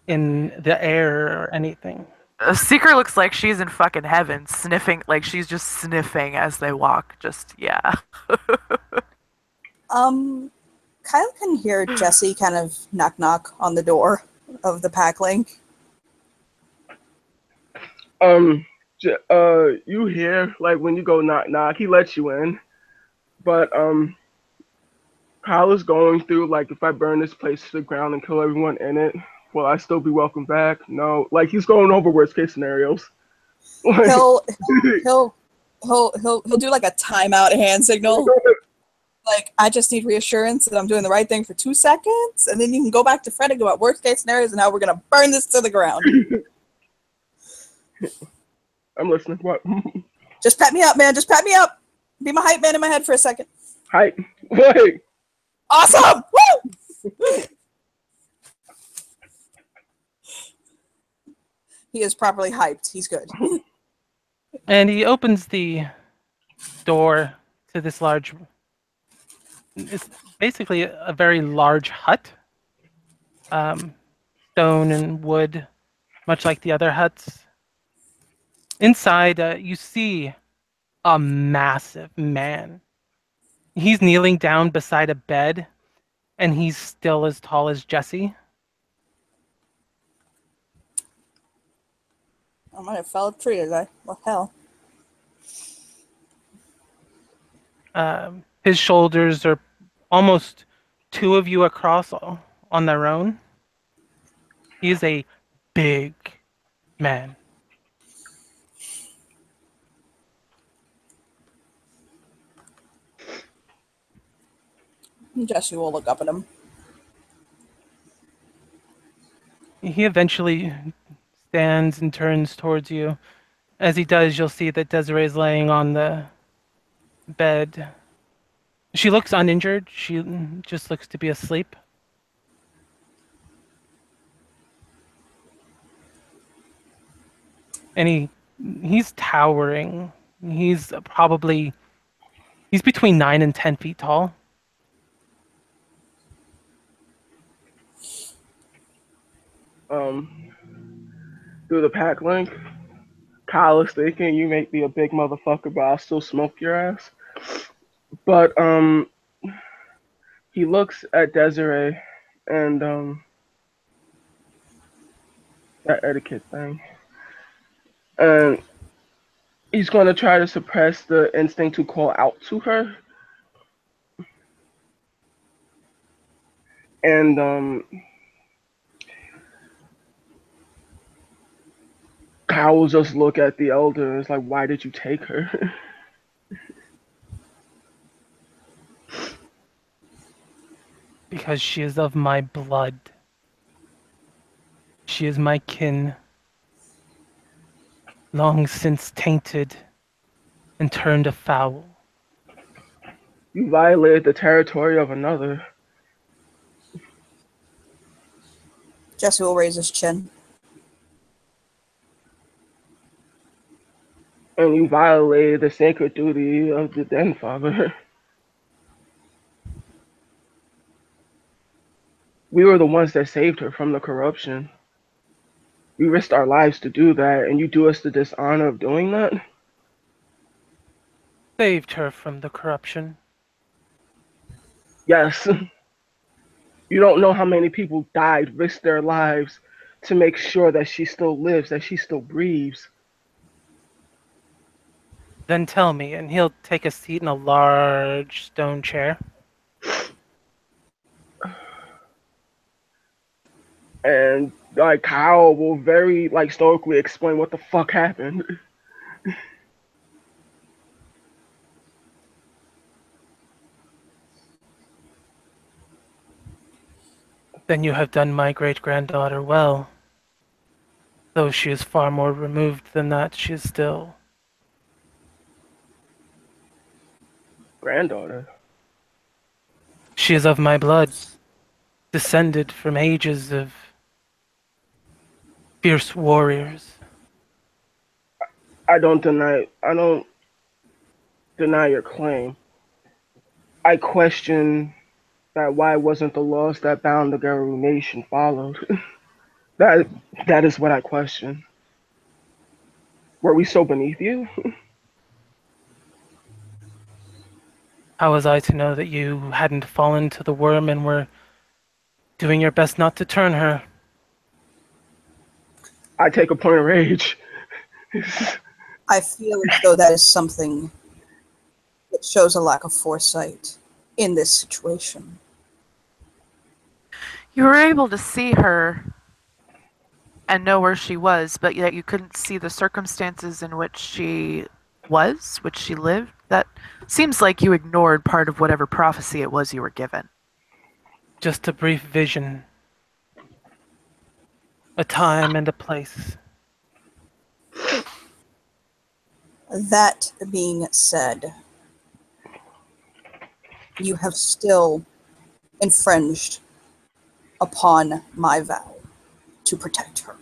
Speaker 1: in the air or anything.
Speaker 3: Seeker looks like she's in fucking heaven, sniffing, like she's just sniffing as they walk. Just, yeah.
Speaker 2: Kyle can hear Jesse kind of knock knock on the door of the pack link.
Speaker 4: You hear like when you go knock knock, he lets you in, but Kyle is going through like, if I burn this place to the ground and kill everyone in it, will I still be welcome back? No, like he's going over worst case scenarios.
Speaker 2: He'll do like a timeout hand signal. Like, I just need reassurance that I'm doing the right thing for 2 seconds, and then you can go back to fretting about worst case scenarios and how we're gonna burn this to the ground.
Speaker 4: I'm listening. What?
Speaker 2: Just pat me up, man. Just pat me up. Be my hype man in my head for a second.
Speaker 4: Hi. Wait.
Speaker 2: Awesome! Woo! He is properly hyped. He's good.
Speaker 1: And he opens the door to this large. It's basically a very large hut, stone and wood, much like the other huts. Inside, you see a massive man. He's kneeling down beside a bed, and he's still as tall as Jesse.
Speaker 2: I might have fell a tree, did I? Well, hell.
Speaker 1: His shoulders are almost two of you across on their own. He is a big man.
Speaker 2: Jesse will look up at him.
Speaker 1: He eventually stands and turns towards you. As he does, you'll see that Desiree is laying on the bed. She looks uninjured. She just looks to be asleep. And he's towering. He's between 9 and 10 feet tall.
Speaker 4: Through the pack link, Kyle is thinking you may be a big motherfucker, but I'll still smoke your ass. But he looks at Desiree and that etiquette thing, and he's gonna try to suppress the instinct to call out to her. And Kyle will just look at the elder and it's like, why did you take her?
Speaker 1: Because she is of my blood. She is my kin, long since tainted and turned afoul.
Speaker 4: You violated the territory of another.
Speaker 2: Jesse will raise his chin.
Speaker 4: And you violated the sacred duty of the Den Father. We were the ones that saved her from the corruption. We risked our lives to do that, and you do us the dishonor of doing that?
Speaker 1: Saved her from the corruption.
Speaker 4: Yes. You don't know how many people died, risked their lives to make sure that she still lives, that she still breathes.
Speaker 1: Then tell me, and he'll take a seat in a large stone chair.
Speaker 4: And like Kyle will very like stoically explain what the fuck happened.
Speaker 1: Then you have done my great-granddaughter well. Though she is far more removed than that, she is still...
Speaker 4: Granddaughter.
Speaker 1: She is of my blood, descended from ages of fierce warriors.
Speaker 4: I don't deny your claim. I question that why wasn't the laws that bound the Garou nation followed? that is what I question. Were we so beneath you?
Speaker 1: How was I to know that you hadn't fallen to the worm and were doing your best not to turn her?
Speaker 4: I take a point of rage.
Speaker 2: I feel as though that is something that shows a lack of foresight in this situation.
Speaker 3: You were able to see her and know where she was, but yet you couldn't see the circumstances in which she was, which she lived. That seems like you ignored part of whatever prophecy it was you were given.
Speaker 1: Just a brief vision. A time and a place.
Speaker 2: That being said, you have still infringed upon my vow to protect her.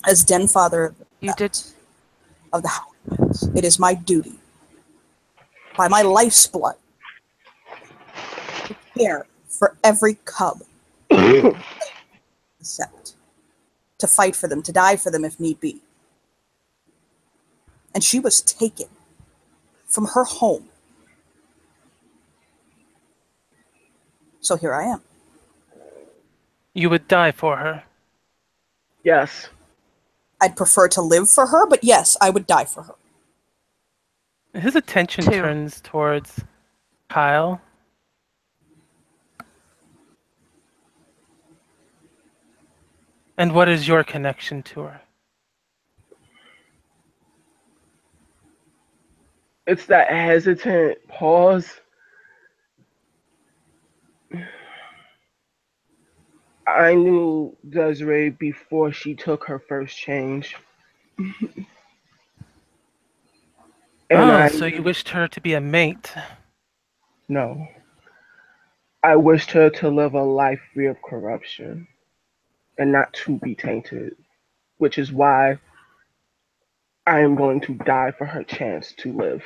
Speaker 2: As den father
Speaker 3: You did.
Speaker 2: of the house, it is my duty, by my life's blood, to care for every cub, except to fight for them, to die for them if need be. And she was taken from her home. So here I am.
Speaker 1: You would die for her.
Speaker 4: Yes.
Speaker 2: I'd prefer to live for her, but yes, I would die for her.
Speaker 1: His attention
Speaker 3: 2.
Speaker 1: turns towards Kyle. And what is your connection to her?
Speaker 4: It's that hesitant pause. I knew Desiree before she took her first change. And
Speaker 1: Oh,
Speaker 4: I
Speaker 1: so you wished her to be a mate.
Speaker 4: no. I wished her to live a life free of corruption and not to be tainted, which is why I am going to die for her chance to live.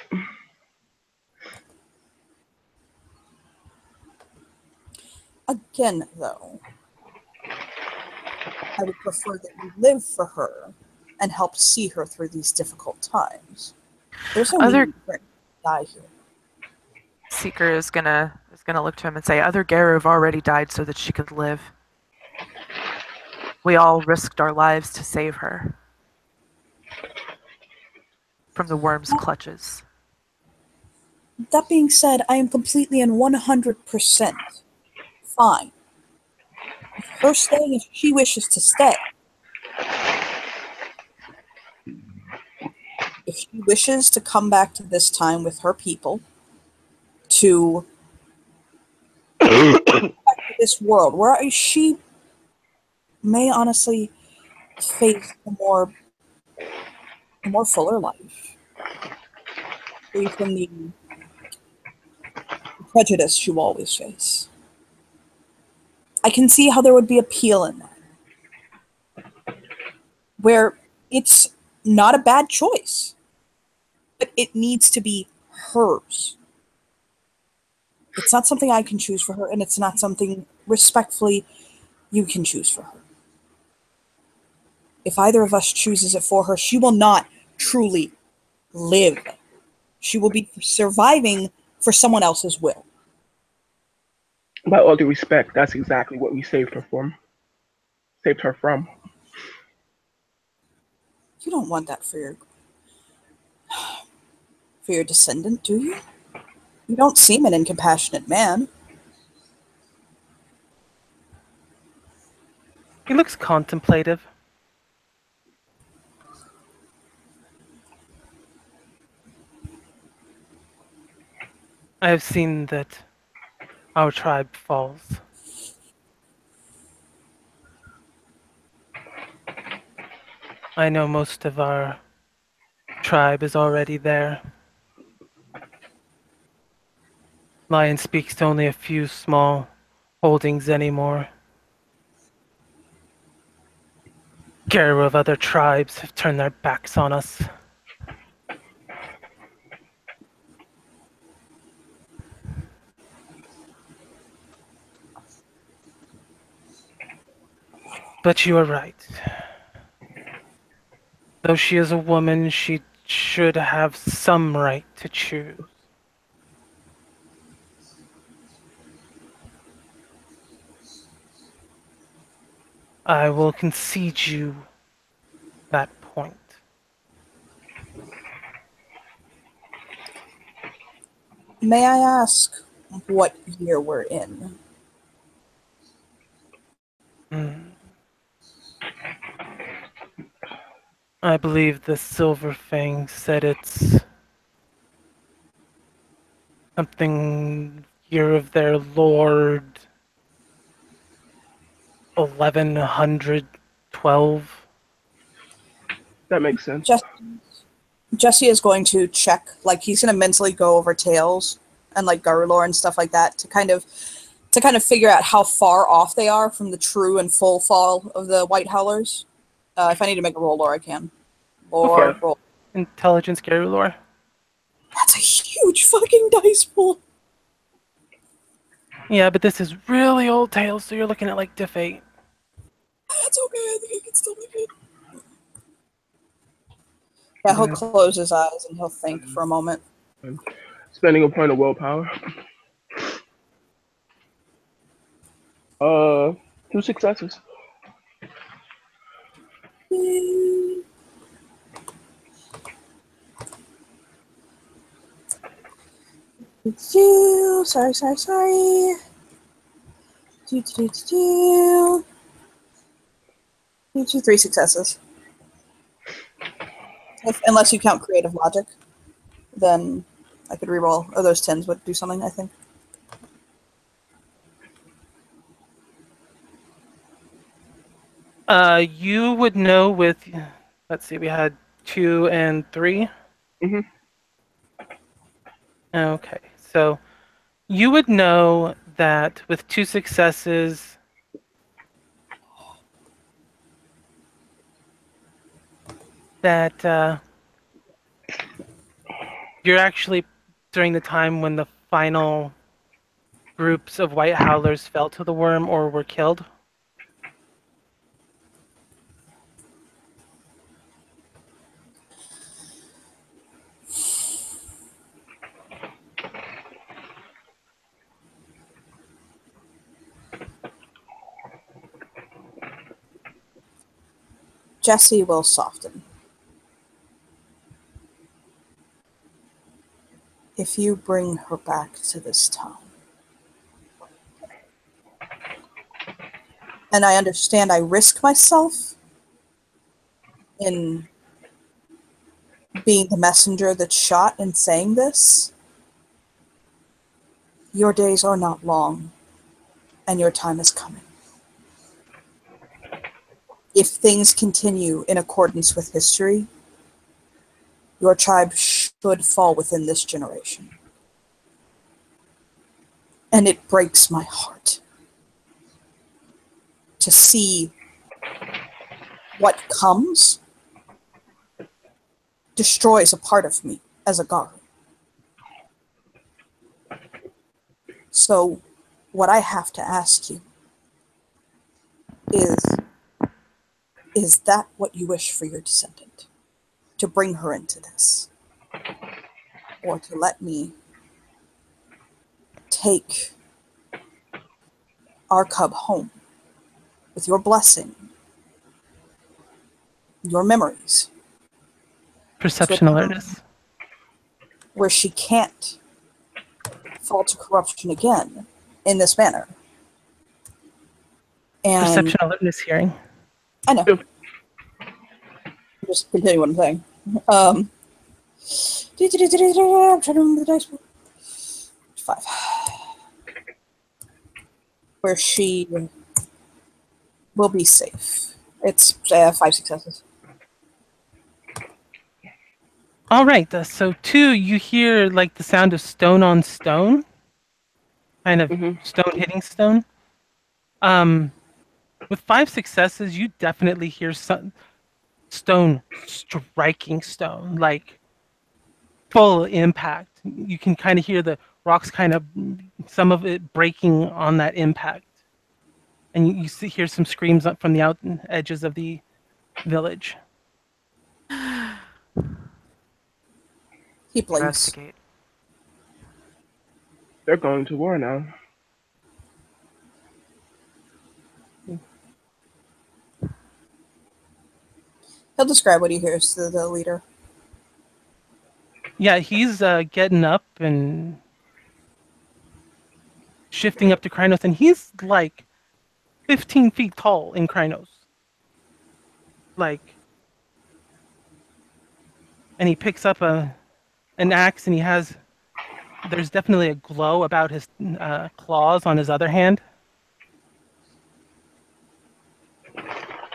Speaker 2: Again, though, I would prefer that you live for her and help see her through these difficult times. There's no
Speaker 3: Other
Speaker 2: need for her to die here.
Speaker 3: Seeker is gonna look to him and say, "Other Garu have already died so that she could live. We all risked our lives to save her from the worm's clutches."
Speaker 2: That being said, I am completely and 100% fine with her staying if she wishes to stay. If she wishes to come back to this time with her people to this world where she may honestly face a more fuller life, free from the prejudice you always face. I can see how there would be appeal in that, where it's not a bad choice, but it needs to be hers. It's not something I can choose for her, and it's not something, respectfully, you can choose for her. If either of us chooses it for her, she will not truly live. She will be surviving for someone else's will.
Speaker 4: By all due respect, that's exactly what we saved her from. Saved her from.
Speaker 2: You don't want that for your descendant, do you? You don't seem an incompassionate man.
Speaker 1: He looks contemplative. I have seen that our tribe falls. I know most of our tribe is already there. Lion speaks to only a few small holdings anymore. Garu of other tribes have turned their backs on us. But you are right. Though she is a woman, she should have some right to choose. I will concede you that point.
Speaker 2: May I ask what year we're in?
Speaker 1: Hmm. I believe the Silver Fang said it's something year of their Lord 1112.
Speaker 4: That makes sense.
Speaker 2: Jesse is going to check, like he's going to mentally go over tails and like Garulor and stuff like that to kind of figure out how far off they are from the true and full fall of the White Howlers. If I need to make a roll, lore, I can.
Speaker 1: Go for
Speaker 2: Lore,
Speaker 1: it.
Speaker 2: roll.
Speaker 1: Intelligence, Garulor.
Speaker 2: That's a huge fucking dice pool.
Speaker 1: Yeah, but this is really old tales, so you're looking at like diff 8.
Speaker 2: That's okay. I think I can still make it. Yeah, he'll close his eyes and he'll think for a moment.
Speaker 4: Spending a point of willpower. 2 successes.
Speaker 2: Sorry. Do. 3 successes. Unless you count creative logic, then I could reroll. Or those 10s would do something, I think.
Speaker 1: You would know with, let's see, we had 2 and 3.
Speaker 4: Mhm.
Speaker 1: Okay, so you would know that with 2 successes, that you're actually during the time when the final groups of White Howlers fell to the worm or were killed.
Speaker 2: Jesse will soften. If you bring her back to this town, and I understand I risk myself in being the messenger that's shot in saying this, your days are not long, and your time is coming. If things continue in accordance with history, your tribe should fall within this generation. And it breaks my heart to see what comes destroys a part of me as a Garu. So what I have to ask you is that what you wish for your descendant? To bring her into this? Or to let me take our cub home with your blessing, your memories,
Speaker 1: Perception alertness.
Speaker 2: where she can't fall to corruption again in this manner. And
Speaker 1: Perception alertness hearing.
Speaker 2: I know. Just continue what I'm saying. I'm trying to remember the dice pool. 5. Where she will be safe. It's 5 successes.
Speaker 1: All right, so 2, you hear like the sound of stone on stone, kind of stone hitting stone. With 5 successes, you definitely hear some stone striking stone, like full impact. You can kind of hear the rocks kind of, some of it breaking on that impact. And you hear some screams up from the out edges of the village.
Speaker 2: He blinks.
Speaker 3: Investigate.
Speaker 4: They're going to war now.
Speaker 2: He'll describe what he hears to the leader.
Speaker 1: Yeah, he's getting up and shifting up to Krynos, and he's like 15 feet tall in Krynos. Like, and he picks up an axe, and there's definitely a glow about his claws on his other hand.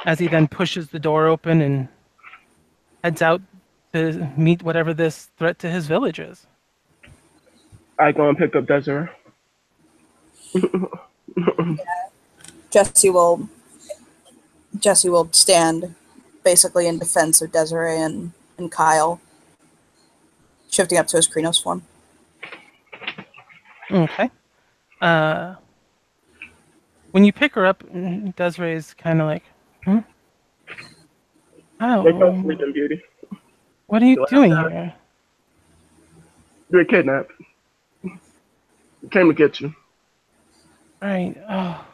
Speaker 1: As he then pushes the door open and heads out to meet whatever this threat to his village is.
Speaker 4: I go and pick up Desiree.
Speaker 2: Jesse will Jesse will stand basically in defense of Desiree and Kyle, shifting up to his Krenos form.
Speaker 1: Okay. When you pick her up, Desiree's kind of like, hmm?
Speaker 4: Wake up,
Speaker 1: Oh,
Speaker 4: Sleeping Beauty.
Speaker 1: what are you
Speaker 4: You
Speaker 1: doing
Speaker 4: laughed at?
Speaker 1: here?
Speaker 4: You were kidnapped. We came to get you.
Speaker 1: Right. Oh,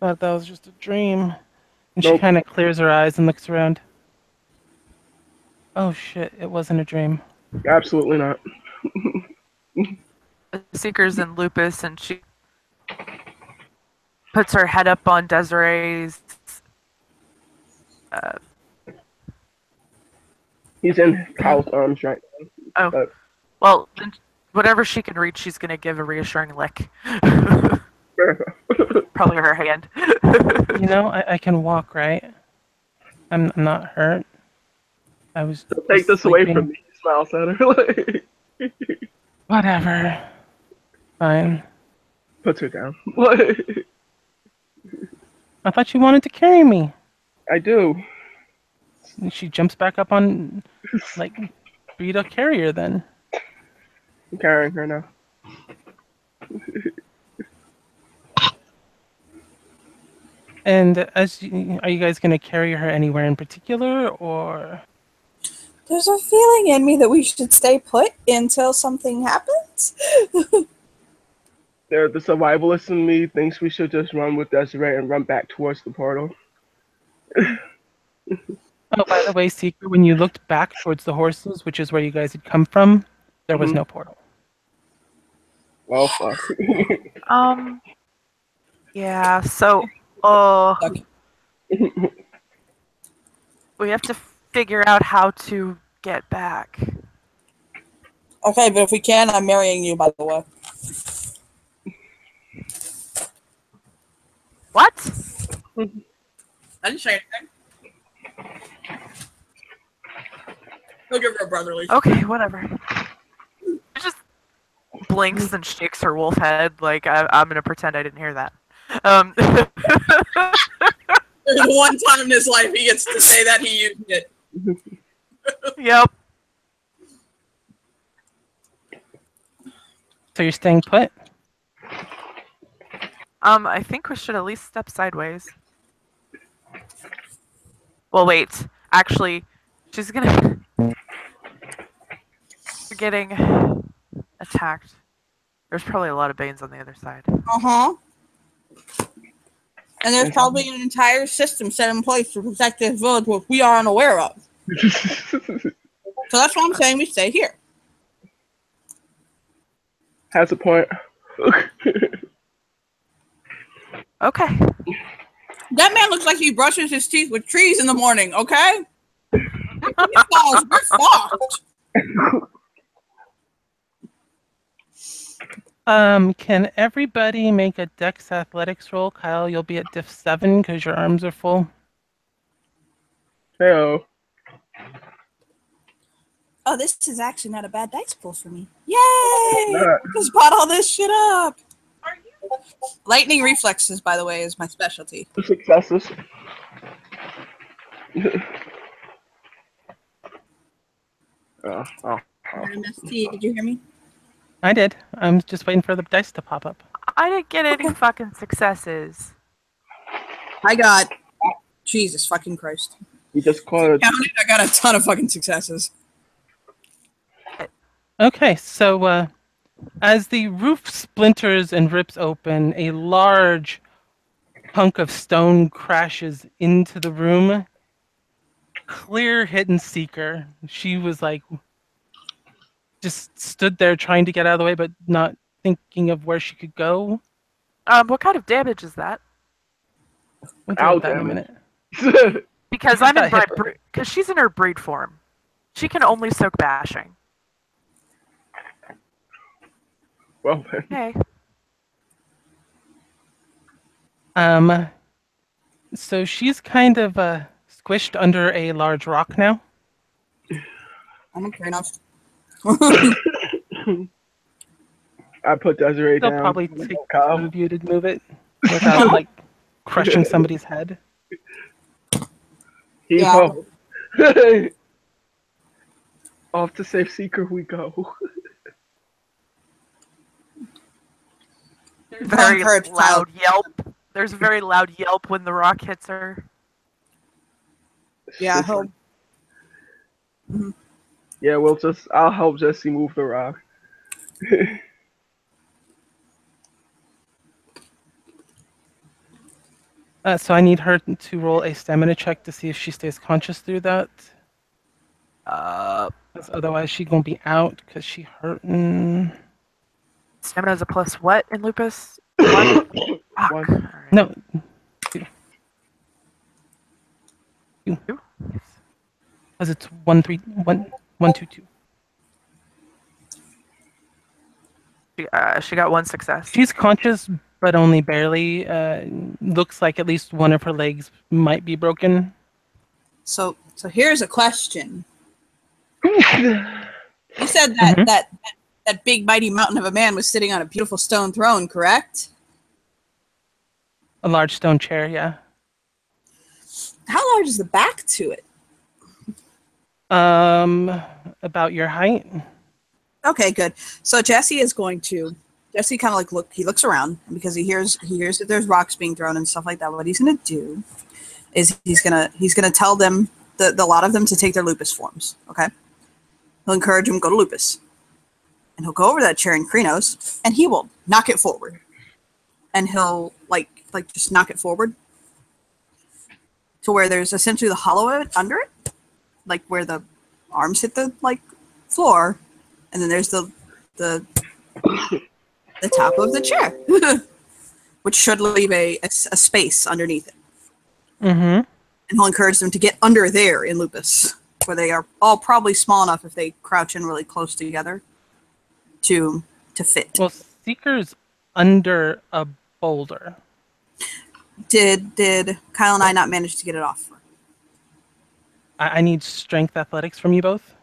Speaker 1: thought that was just a dream. And she
Speaker 4: Nope.
Speaker 1: kind of clears her eyes and looks around. Oh shit, it wasn't a dream.
Speaker 4: Absolutely not.
Speaker 3: The Seeker's in Lupus, and she puts her head up on Desiree's.
Speaker 4: He's in Kyle's arms right
Speaker 3: Oh,
Speaker 4: now.
Speaker 3: well, then whatever she can reach, she's gonna give a reassuring lick. Probably her hand.
Speaker 1: You know, I can walk, right? I'm not hurt. I was
Speaker 4: Don't take
Speaker 1: just
Speaker 4: this away
Speaker 1: sleeping.
Speaker 4: from me. He smiles at her.
Speaker 1: Whatever. Fine.
Speaker 4: Puts her down.
Speaker 1: I thought you wanted to carry me.
Speaker 4: I do.
Speaker 1: And she jumps back up on, like, be the carrier then.
Speaker 4: I'm carrying her now.
Speaker 1: And are you guys gonna carry her anywhere in particular, or?
Speaker 2: There's a feeling in me that we should stay put until something happens.
Speaker 4: The survivalist in me thinks we should just run with Desiree and run back towards the portal.
Speaker 1: Oh, by the way, Seeker, when you looked back towards the horses, which is where you guys had come from, there was no portal.
Speaker 4: Well, fuck.
Speaker 3: Yeah. So,
Speaker 2: Okay.
Speaker 3: we have to figure out how to get back.
Speaker 2: Okay, but if we can, I'm marrying you, by the way.
Speaker 3: What?
Speaker 2: I didn't say anything. He'll give her a brotherly.
Speaker 3: Okay, whatever. She just blinks and shakes her wolf head like I'm gonna pretend I didn't hear that.
Speaker 2: There's one time in his life he gets to say that he used it.
Speaker 3: Yep.
Speaker 1: So you're staying put?
Speaker 3: I think we should at least step sideways. Well, wait. Actually, she's gonna. We're getting attacked. There's probably a lot of Banes on the other side.
Speaker 2: Uh-huh. And there's probably an entire system set in place to protect this village, which we are unaware of. So that's why I'm saying we stay here.
Speaker 4: Has a point.
Speaker 3: Okay.
Speaker 2: That man looks like he brushes his teeth with trees in the morning, okay? We're fucked.
Speaker 1: Can everybody make a Dex Athletics roll? Kyle, you'll be at diff 7 because your arms are full.
Speaker 4: Hey-oh.
Speaker 2: Oh, this is actually not a bad dice pool for me. Yay! Just bought all this shit up. Lightning reflexes, by the way, is my specialty.
Speaker 4: The successes. Oh.
Speaker 2: MST, did you hear me?
Speaker 1: I did. I'm just waiting for the dice to pop up.
Speaker 3: I didn't get any fucking successes.
Speaker 2: I got Jesus fucking Christ.
Speaker 4: You just caught it.
Speaker 2: Counted, I got a ton of fucking successes.
Speaker 1: Okay, so as the roof splinters and rips open, a large hunk of stone crashes into the room. Clear hidden Seeker. She was like, just stood there trying to get out of the way, but not thinking of where she could go.
Speaker 3: What kind of damage is that?
Speaker 1: We'll deal
Speaker 4: Ow,
Speaker 1: with that in a
Speaker 4: damn
Speaker 1: minute.
Speaker 3: Because
Speaker 1: Just
Speaker 3: I'm in
Speaker 1: got hit.
Speaker 3: because she's in her breed form. She can only soak bashing.
Speaker 4: Well then.
Speaker 3: Okay.
Speaker 1: So she's kind of squished under a large rock now.
Speaker 2: I'm okay enough.
Speaker 4: I put Desiree
Speaker 1: They'll
Speaker 4: down.
Speaker 1: probably
Speaker 4: I'm gonna
Speaker 1: take
Speaker 4: go
Speaker 1: two
Speaker 4: Kyle.
Speaker 1: of you to move it without like crushing somebody's head.
Speaker 4: Heave
Speaker 2: Yeah.
Speaker 4: ho. Off to safe seeker we go.
Speaker 3: Very
Speaker 2: Encourage Kyle.
Speaker 3: loud yelp. There's a very loud yelp when the rock hits her.
Speaker 2: Yeah,
Speaker 4: Shit's
Speaker 2: he'll.
Speaker 4: like- Yeah, I'll help Jesse move the rock.
Speaker 1: So I need her to roll a stamina check to see if she stays conscious through that. 'Cause otherwise, she gonna be out because she hurting.
Speaker 3: Stamina is a plus what in lupus? One? Fuck.
Speaker 4: One.
Speaker 3: Alright.
Speaker 1: No, two.
Speaker 3: Two?
Speaker 1: Because it's 1, 3, 1, 1, 2, 2.
Speaker 3: She got one success.
Speaker 1: She's conscious, but only barely. Looks like at least one of her legs might be broken.
Speaker 2: So here's a question.
Speaker 4: Yeah,
Speaker 2: You said that
Speaker 1: Mhm.
Speaker 2: that big mighty mountain of a man was sitting on a beautiful stone throne, correct?
Speaker 1: A large stone chair, yeah.
Speaker 2: How large is the back to it?
Speaker 1: About your height.
Speaker 2: Okay, good. So Jesse is going to. Jesse kind of like he looks around, and because he hears that there's rocks being thrown and stuff like that. What he's gonna do is he's gonna tell them the lot of them to take their lupus forms. Okay, he'll encourage them go to lupus, and he'll go over to that chair in Krenos, and he will knock it forward, and he'll like just knock it forward to where there's essentially the hollow of it under it, like where the arms hit the like floor, and then there's the top of the chair, which should leave a space underneath it.
Speaker 1: Mm-hmm.
Speaker 2: And he'll encourage them to get under there in lupus, where they are all probably small enough if they crouch in really close together to fit.
Speaker 1: Well, Seeker's under a boulder.
Speaker 2: Did Kyle and I not manage to get it off?
Speaker 1: I need strength athletics from you both.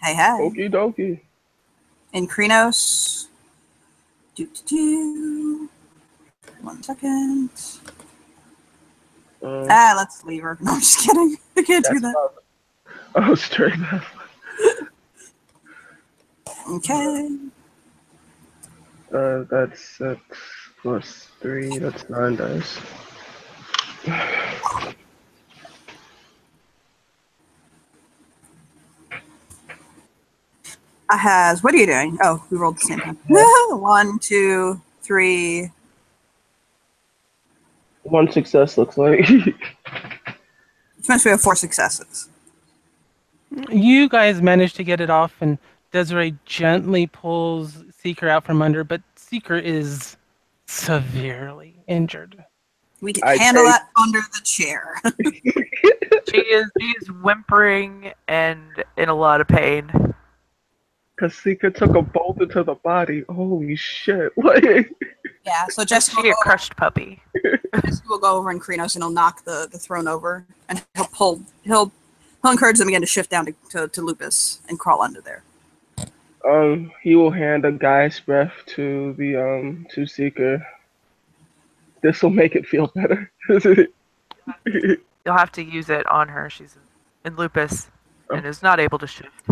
Speaker 2: Hey, hey.
Speaker 4: Okie dokie.
Speaker 2: In Krenos. 1 second. Let's leave her. No, I'm just kidding. I can't do that.
Speaker 4: Oh, straight up.
Speaker 2: Okay.
Speaker 4: That's 6 plus 3. That's 9 dice.
Speaker 2: What are you doing? Oh, we rolled the same time. 1, 2, 3.
Speaker 4: 1 success looks like.
Speaker 2: It's meant to have 4 successes.
Speaker 1: You guys manage to get it off, and Desiree gently pulls Seeker out from under, but Seeker is severely injured.
Speaker 2: We can handle that under the chair.
Speaker 3: She is whimpering and in a lot of pain.
Speaker 4: Cause Seeker took a boulder to the body. Holy shit! Like,
Speaker 2: Yeah, so Jesse
Speaker 3: She a crushed puppy.
Speaker 2: will go over in Krenos and he'll knock the throne over, and he'll encourage them again to shift down to Lupus and crawl under there.
Speaker 4: he will hand a guy's breath to the to Seeker. This will make it feel better.
Speaker 3: You'll have to use it on her. She's in lupus and is not able to shift.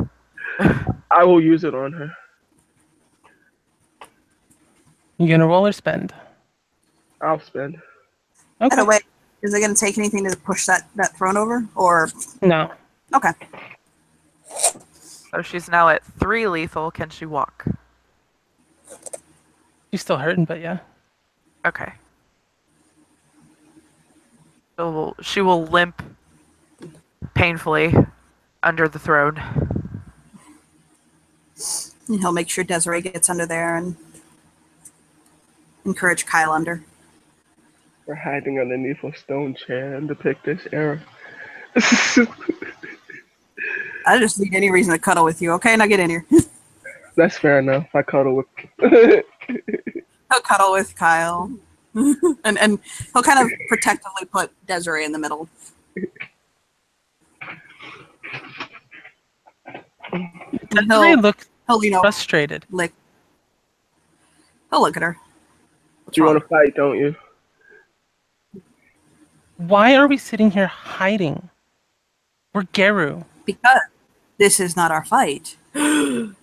Speaker 4: I will use it on her.
Speaker 1: You gonna roll or spend?
Speaker 4: I'll spend.
Speaker 2: By
Speaker 1: Okay.
Speaker 2: the way, is it going to take anything to push that throne over? Or
Speaker 1: No.
Speaker 2: okay,
Speaker 3: So she's now at 3 lethal. Can she walk?
Speaker 1: She's still hurting, but yeah.
Speaker 3: Okay. She will limp painfully under the throne.
Speaker 2: and he'll make sure Desiree gets under there and encourage Kyle under.
Speaker 4: We're hiding underneath a stone chair and depict this era.
Speaker 2: I just need any reason to cuddle with you. Okay, now get in here.
Speaker 4: That's fair enough. I cuddle with.
Speaker 2: He'll cuddle with Kyle, and he'll kind of protectively put Desiree in the middle. and
Speaker 1: Desiree looks
Speaker 2: he'll
Speaker 1: frustrated.
Speaker 2: lick. He'll look at her. What's
Speaker 4: You
Speaker 2: wrong?
Speaker 4: want to fight, don't you?
Speaker 1: Why are we sitting here hiding? We're Geru.
Speaker 2: Because this is not our fight.
Speaker 1: If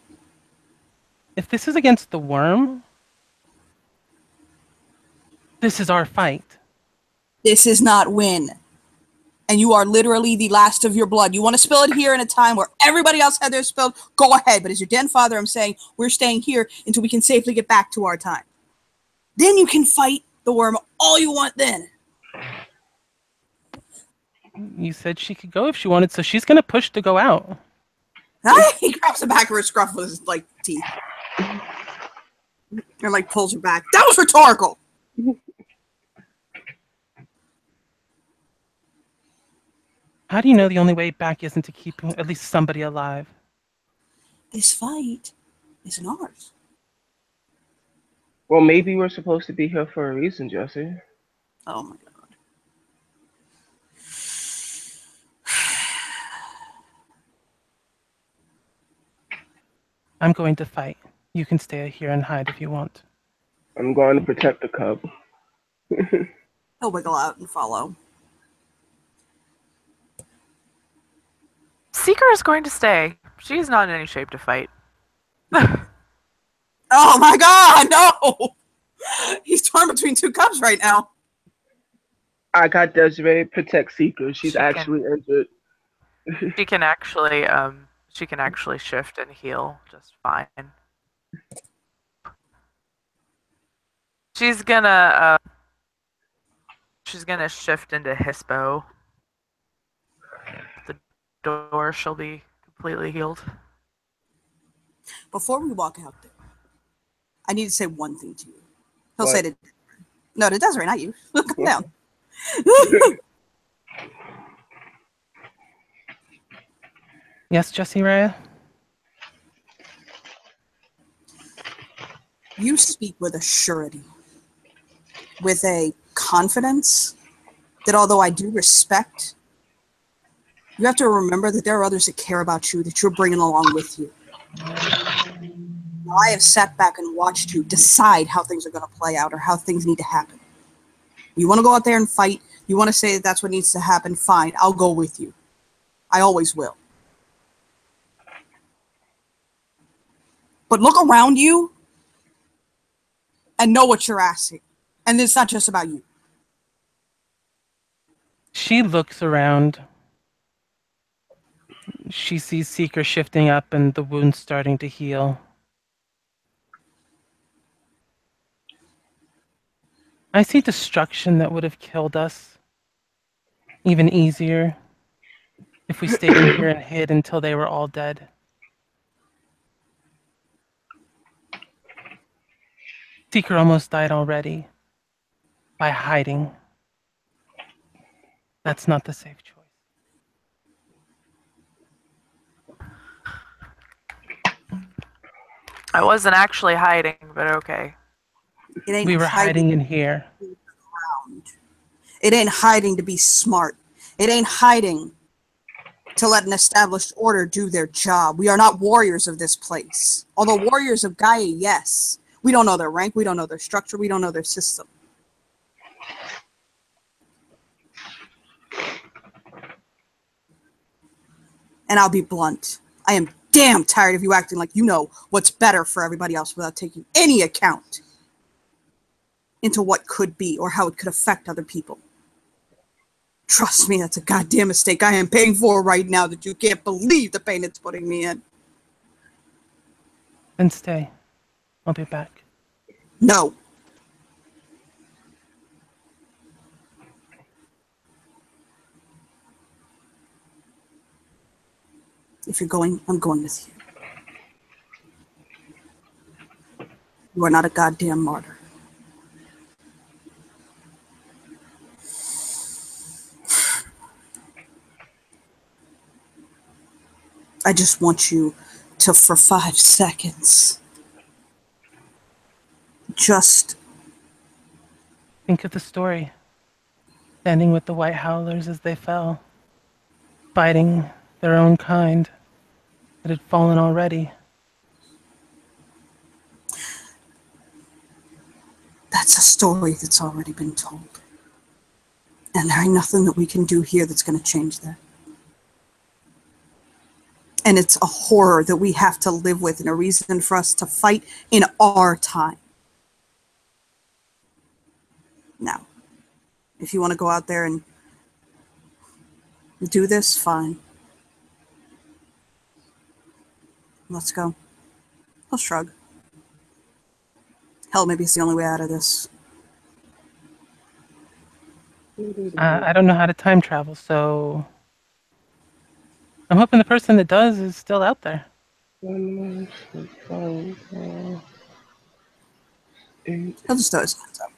Speaker 1: this is against the worm, this is our fight.
Speaker 2: This is not win. And you are literally the last of your blood. You want to spill it here in a time where everybody else had theirs spilled? Go ahead. But as your den father, I'm saying we're staying here until we can safely get back to our time. Then you can fight the worm all you want then.
Speaker 1: You said she could go if she wanted, so she's gonna push to go out.
Speaker 2: He grabs the back of her scruff with his teeth. And pulls her back. That was rhetorical.
Speaker 1: How do you know the only way back isn't to keep at least somebody alive?
Speaker 2: This fight isn't ours.
Speaker 4: Well, maybe we're supposed to be here for a reason, Jesse.
Speaker 2: Oh my god.
Speaker 1: I'm going to fight. You can stay here and hide if you want.
Speaker 4: I'm going to protect the cub.
Speaker 2: He'll wiggle out and follow.
Speaker 3: Seeker is going to stay. She is not in any shape to fight.
Speaker 2: Oh my god, no! He's torn between two cubs right now.
Speaker 4: I got Desiree protect Seeker. She's
Speaker 3: She
Speaker 4: actually injured.
Speaker 3: She can actually shift and heal just fine. She's gonna shift into Hispo. The door she'll be completely healed.
Speaker 2: Before we walk out there, I need to say one thing to you. He'll
Speaker 4: What?
Speaker 2: say to Desiree, not you. Come down.
Speaker 1: Yes, Jesse Raya?
Speaker 2: You speak with a surety, with a confidence that although I do respect, you have to remember that there are others that care about you, that you're bringing along with you. Now, I have sat back and watched you decide how things are going to play out or how things need to happen. You want to go out there and fight, you want to say that that's what needs to happen, fine, I'll go with you. I always will. But look around you and know what you're asking. And it's not just about you.
Speaker 1: She looks around. She sees Seeker shifting up and the wounds starting to heal. I see destruction that would have killed us. Even easier if we stayed in here and hid until they were all dead. Seeker almost died already by hiding. That's not the safe choice.
Speaker 3: I wasn't actually hiding, but okay.
Speaker 2: It ain't
Speaker 1: We were hiding in here.
Speaker 2: It ain't hiding to be smart. It ain't hiding to let an established order do their job. We are not warriors of this place. Although warriors of Gaia, yes. We don't know their rank, we don't know their structure, we don't know their system. And I'll be blunt. I am damn tired of you acting like you know what's better for everybody else without taking any account into what could be or how it could affect other people. Trust me, that's a goddamn mistake I am paying for right now that you can't believe the pain it's putting me in.
Speaker 1: Then stay. I'll be back.
Speaker 2: No. If you're going, I'm going with you. You are not a goddamn martyr. I just want you to, for 5 seconds, just
Speaker 1: Think of the story. Standing with the White Howlers as they fell. Fighting their own kind. It had fallen already.
Speaker 2: That's a story that's already been told. And there ain't nothing that we can do here that's going to change that. And it's a horror that we have to live with and a reason for us to fight in our time. Now, if you want to go out there and do this, fine. Let's go. I'll shrug. Hell, maybe it's the only way out of this.
Speaker 1: I don't know how to time travel, so I'm hoping the person that does is still out there.
Speaker 2: He'll just throw his hands up.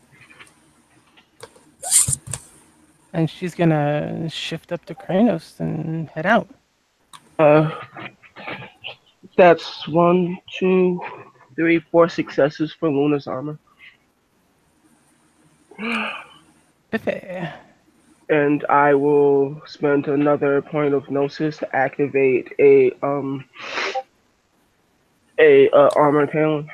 Speaker 1: And she's gonna shift up to Kranos and head out.
Speaker 4: That's 1, 2, 3, 4 successes for Luna's armor.
Speaker 1: Biffy.
Speaker 4: And I will spend another point of gnosis to activate a armor talent,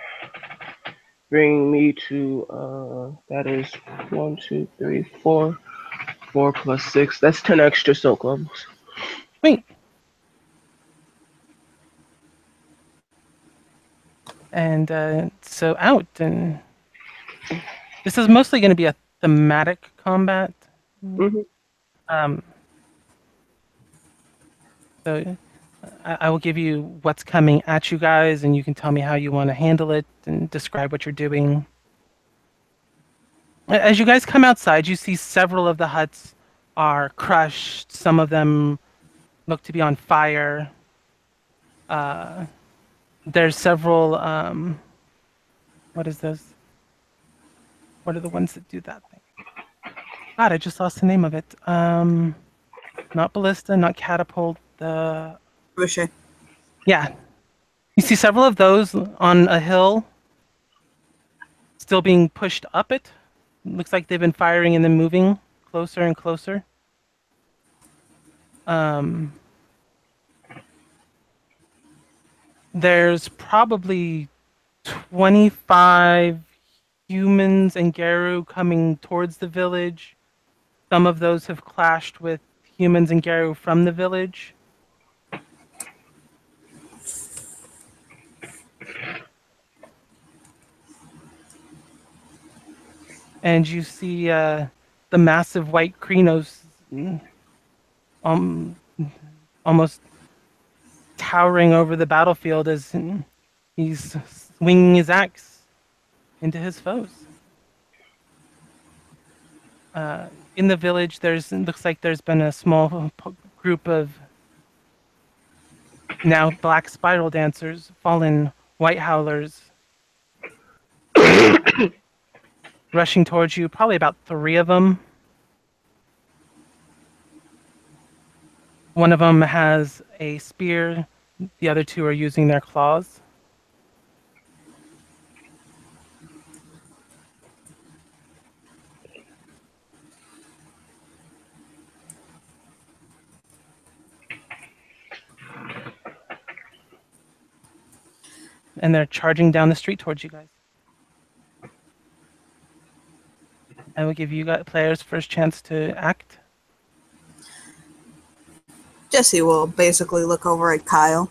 Speaker 4: bringing me to that is 1, 2, 3, 4, 4 plus 6. That's 10 extra soak levels.
Speaker 1: Wait. And so out, and this is mostly going to be a thematic combat.
Speaker 4: Mm-hmm.
Speaker 1: So I will give you what's coming at you guys, and you can tell me how you want to handle it and describe what you're doing. As you guys come outside, you see several of the huts are crushed. Some of them look to be on fire. There's several. What is this? What are the ones that do that thing? God, I just lost the name of it. Not ballista, not catapult. The
Speaker 2: Ricochet.
Speaker 1: Yeah, you see several of those on a hill, still being pushed up it. Looks like they've been firing and then moving closer and closer. There's probably 25 humans and Garu coming towards the village. Some of those have clashed with humans and Garu from the village. And you see the massive white Krynos almost towering over the battlefield as he's swinging his axe into his foes. In the village, it looks like there's been a small group of now black spiral dancers, fallen white howlers, rushing towards you. Probably about 3 of them. One of them has a spear. The other 2 are using their claws. And they're charging down the street towards you guys. I will give you guys players first chance to act.
Speaker 2: Jesse will basically look over at Kyle.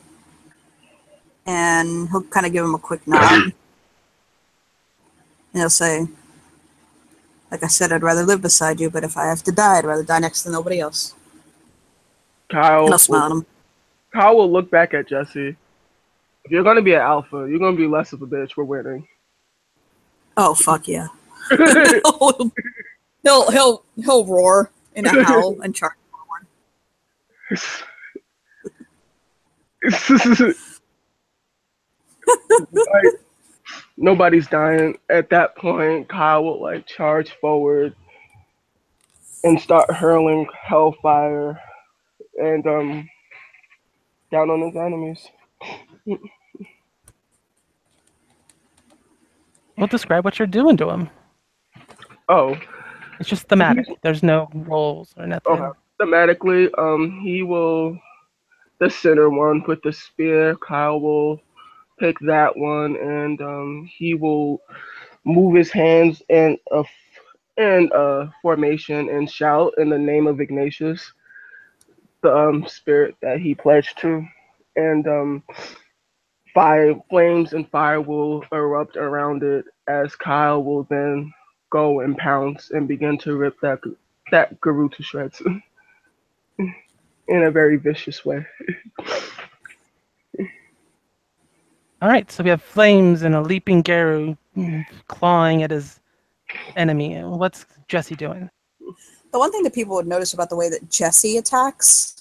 Speaker 2: And he'll kind of give him a quick nod. And he'll say, like I said, I'd rather live beside you, but if I have to die, I'd rather die next to nobody else.
Speaker 4: Kyle
Speaker 2: And I'll smile at him.
Speaker 4: Kyle will look back at Jesse. If you're gonna be an alpha, you're gonna be less of a bitch for winning.
Speaker 2: Oh, fuck yeah. he'll roar in a howl and charge forward.
Speaker 4: Like, nobody's dying. At that point, Kyle will like charge forward and start hurling hellfire and down on his enemies.
Speaker 1: Well, describe what you're doing to him.
Speaker 4: Oh,
Speaker 1: It's just thematic. There's no rolls or nothing.
Speaker 4: okay. Thematically, he will the center one with the spear. Kyle will pick that one, and he will move his hands in a formation and shout in the name of Ignatius, the spirit that he pledged to, and fire, flames and fire will erupt around it as Kyle will then go and pounce and begin to rip that Guru to shreds in a very vicious way.
Speaker 1: All right, so we have flames and a leaping Garu clawing at his enemy. What's Jesse doing?
Speaker 2: The one thing that people would notice about the way that Jesse attacks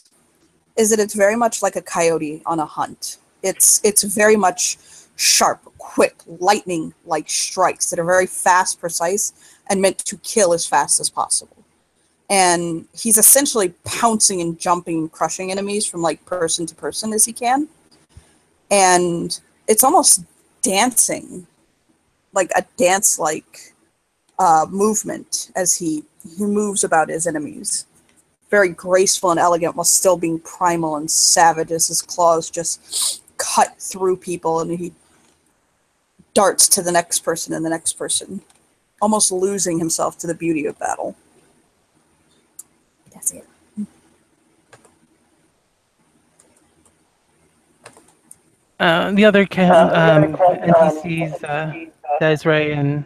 Speaker 2: is that it's very much like a coyote on a hunt. It's very much sharp, quick, lightning-like strikes that are very fast, precise, and meant to kill as fast as possible. And he's essentially pouncing and jumping and crushing enemies from like person to person as he can. And it's almost dancing, like a dance-like movement as he moves about his enemies. Very graceful and elegant while still being primal and savage as his claws just cut through people and he darts to the next person and the next person, almost losing himself to the beauty of battle. That's it.
Speaker 1: The other NPCs, Desiree and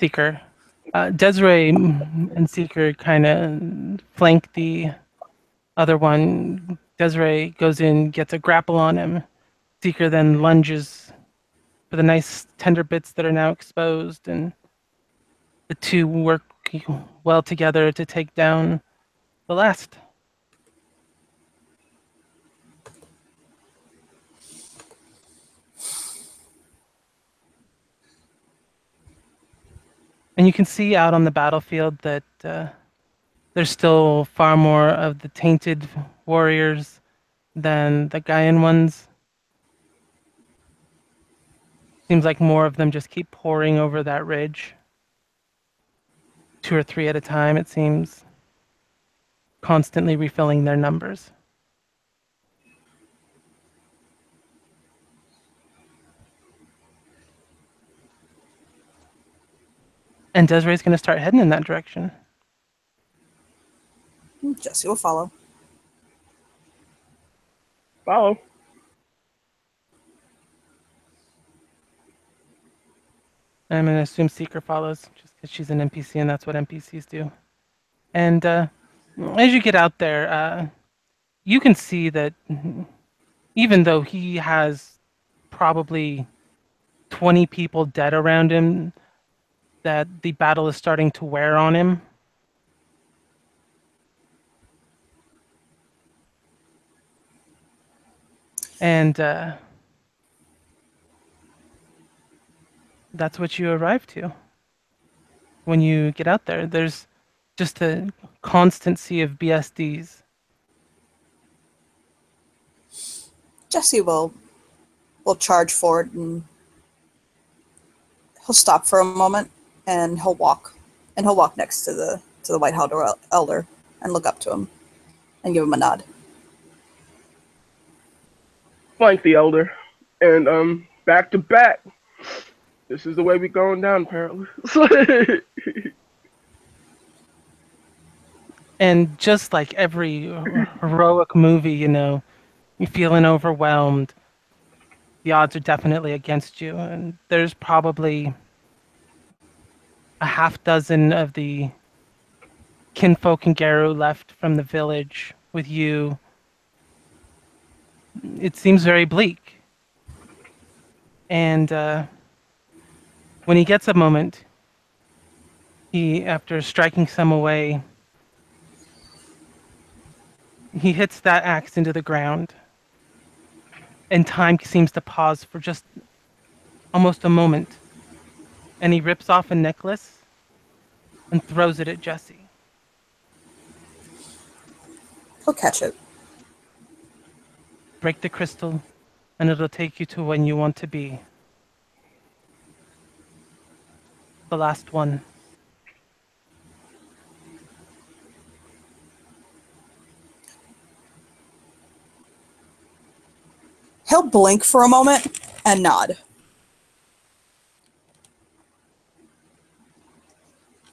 Speaker 1: Seeker. Desiree and Seeker kind of flank the other one. Desiree goes in, gets a grapple on him. Seeker then lunges for the nice tender bits that are now exposed, and the two work well together to take down the last. And you can see out on the battlefield that there's still far more of the tainted warriors than the Gaian ones. Seems like more of them just keep pouring over that ridge. 2 or 3 at a time, it seems. Constantly refilling their numbers. And Desiree's going to start heading in that direction.
Speaker 2: Jesse will follow.
Speaker 4: Follow.
Speaker 1: I'm going to assume Seeker follows, just because she's an NPC and that's what NPCs do. And as you get out there, you can see that even though he has probably 20 people dead around him, that the battle is starting to wear on him. And that's what you arrive to. When you get out there, there's just a constant sea of BSDs.
Speaker 2: Jesse will charge forward and he'll stop for a moment and he'll walk next to the White Elder and look up to him and give him a nod.
Speaker 4: Flank the elder, and back to back. This is the way we going down, apparently.
Speaker 1: And just like every heroic movie, you're feeling overwhelmed. The odds are definitely against you, and there's probably a half dozen of the kinfolk and Garu left from the village with you. It seems very bleak. And when he gets a moment, after striking some away, he hits that axe into the ground. And time seems to pause for just almost a moment. And he rips off a necklace and throws it at Jesse.
Speaker 2: He'll catch it.
Speaker 1: Break the crystal, and it'll take you to when you want to be. The last one.
Speaker 2: He'll blink for a moment and nod.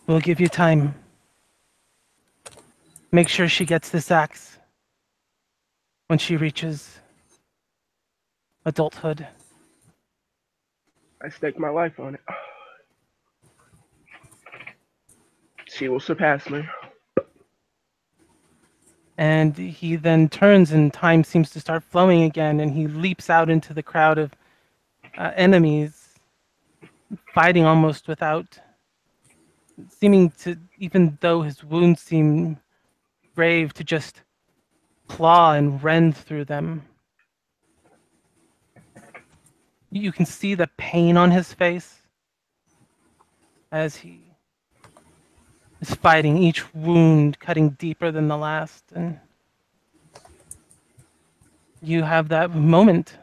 Speaker 1: We'll give you time. Make sure she gets this axe when she reaches adulthood.
Speaker 4: I stake my life on it. She will surpass me.
Speaker 1: And he then turns and time seems to start flowing again, and he leaps out into the crowd of enemies, fighting almost without seeming to, even though his wounds seem grave, to just claw and rend through them. You can see the pain on his face as he is fighting, each wound cutting deeper than the last. And you have that moment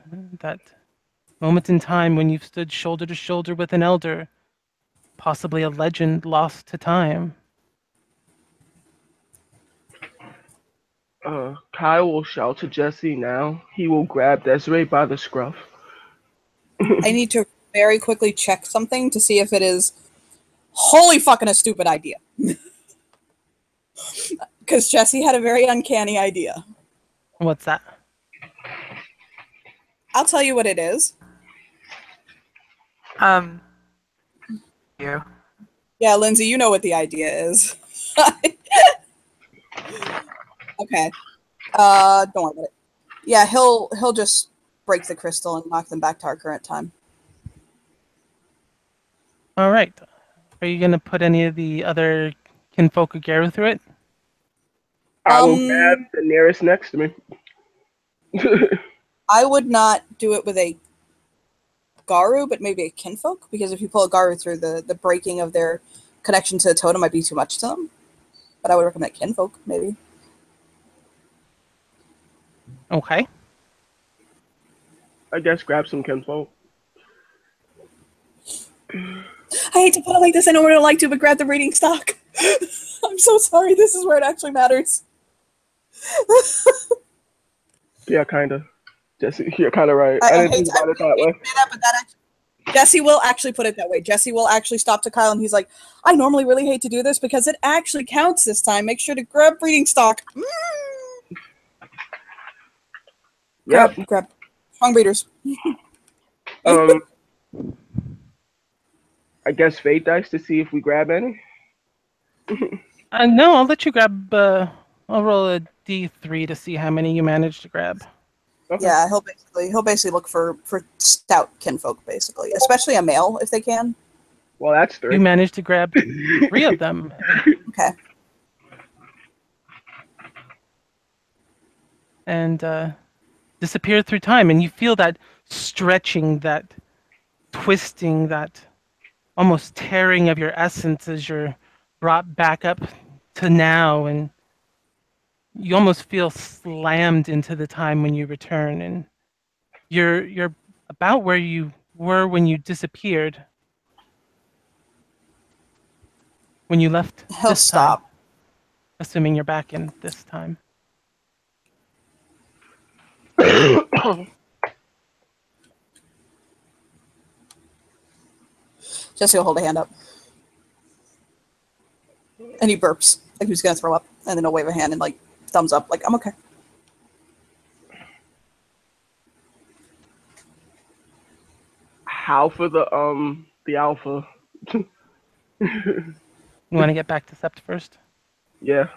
Speaker 1: in time when you've stood shoulder to shoulder with an elder, possibly a legend lost to time.
Speaker 4: Kyle will shout to Jesse now. He will grab Desiree by the scruff.
Speaker 2: I need to very quickly check something to see if it is holy fucking a stupid idea. Because Jesse had a very uncanny idea.
Speaker 1: What's that?
Speaker 2: I'll tell you what it is.
Speaker 3: You.
Speaker 2: Yeah, Lindsay, you know what the idea is. Okay. Don't worry about it. Yeah, he'll just break the crystal and knock them back to our current time.
Speaker 1: All right. Are you going to put any of the other kinfolk of Garu through it?
Speaker 4: I will grab the nearest next to me.
Speaker 2: I would not do it with a Garu, but maybe a kinfolk, because if you pull a Garu through, the breaking of their connection to the totem might be too much to them. But I would recommend kinfolk, maybe.
Speaker 1: Okay.
Speaker 4: I guess grab some kinfolk.
Speaker 2: I hate to put it like this. I know we don't like to, but grab the breeding stock. I'm so sorry. This is where it actually matters.
Speaker 4: Yeah, kind of. Jesse, you're kind of right. I didn't think about it that way.
Speaker 2: Jesse will actually put it that way. Jesse will actually stop to Kyle and he's like, I normally really hate to do this because it actually counts this time. Make sure to grab breeding stock.
Speaker 4: Yep.
Speaker 2: Grab. Strong breeders.
Speaker 4: I guess fate dice to see if we grab any.
Speaker 1: No, I'll let you grab. I'll roll a D3 to see how many you manage to grab.
Speaker 4: Okay.
Speaker 2: Yeah, he'll basically look for stout kinfolk, basically, especially a male if they can.
Speaker 4: Well, that's 3.
Speaker 1: You managed to grab 3 of them.
Speaker 2: Okay.
Speaker 1: And disappear through time, and you feel that stretching, that twisting, that almost tearing of your essence as you're brought back up to now, and you almost feel slammed into the time when you return, and you're about where you were when you disappeared, when you left.
Speaker 2: He'll
Speaker 1: this time,
Speaker 2: stop.
Speaker 1: assuming you're back in this time.
Speaker 2: Jesse will hold a hand up. And he burps, like he's going to throw up, and then he'll wave a hand and, like, thumbs up, like, I'm okay.
Speaker 4: How for the alpha?
Speaker 1: You want to get back to Sept first?
Speaker 4: Yeah.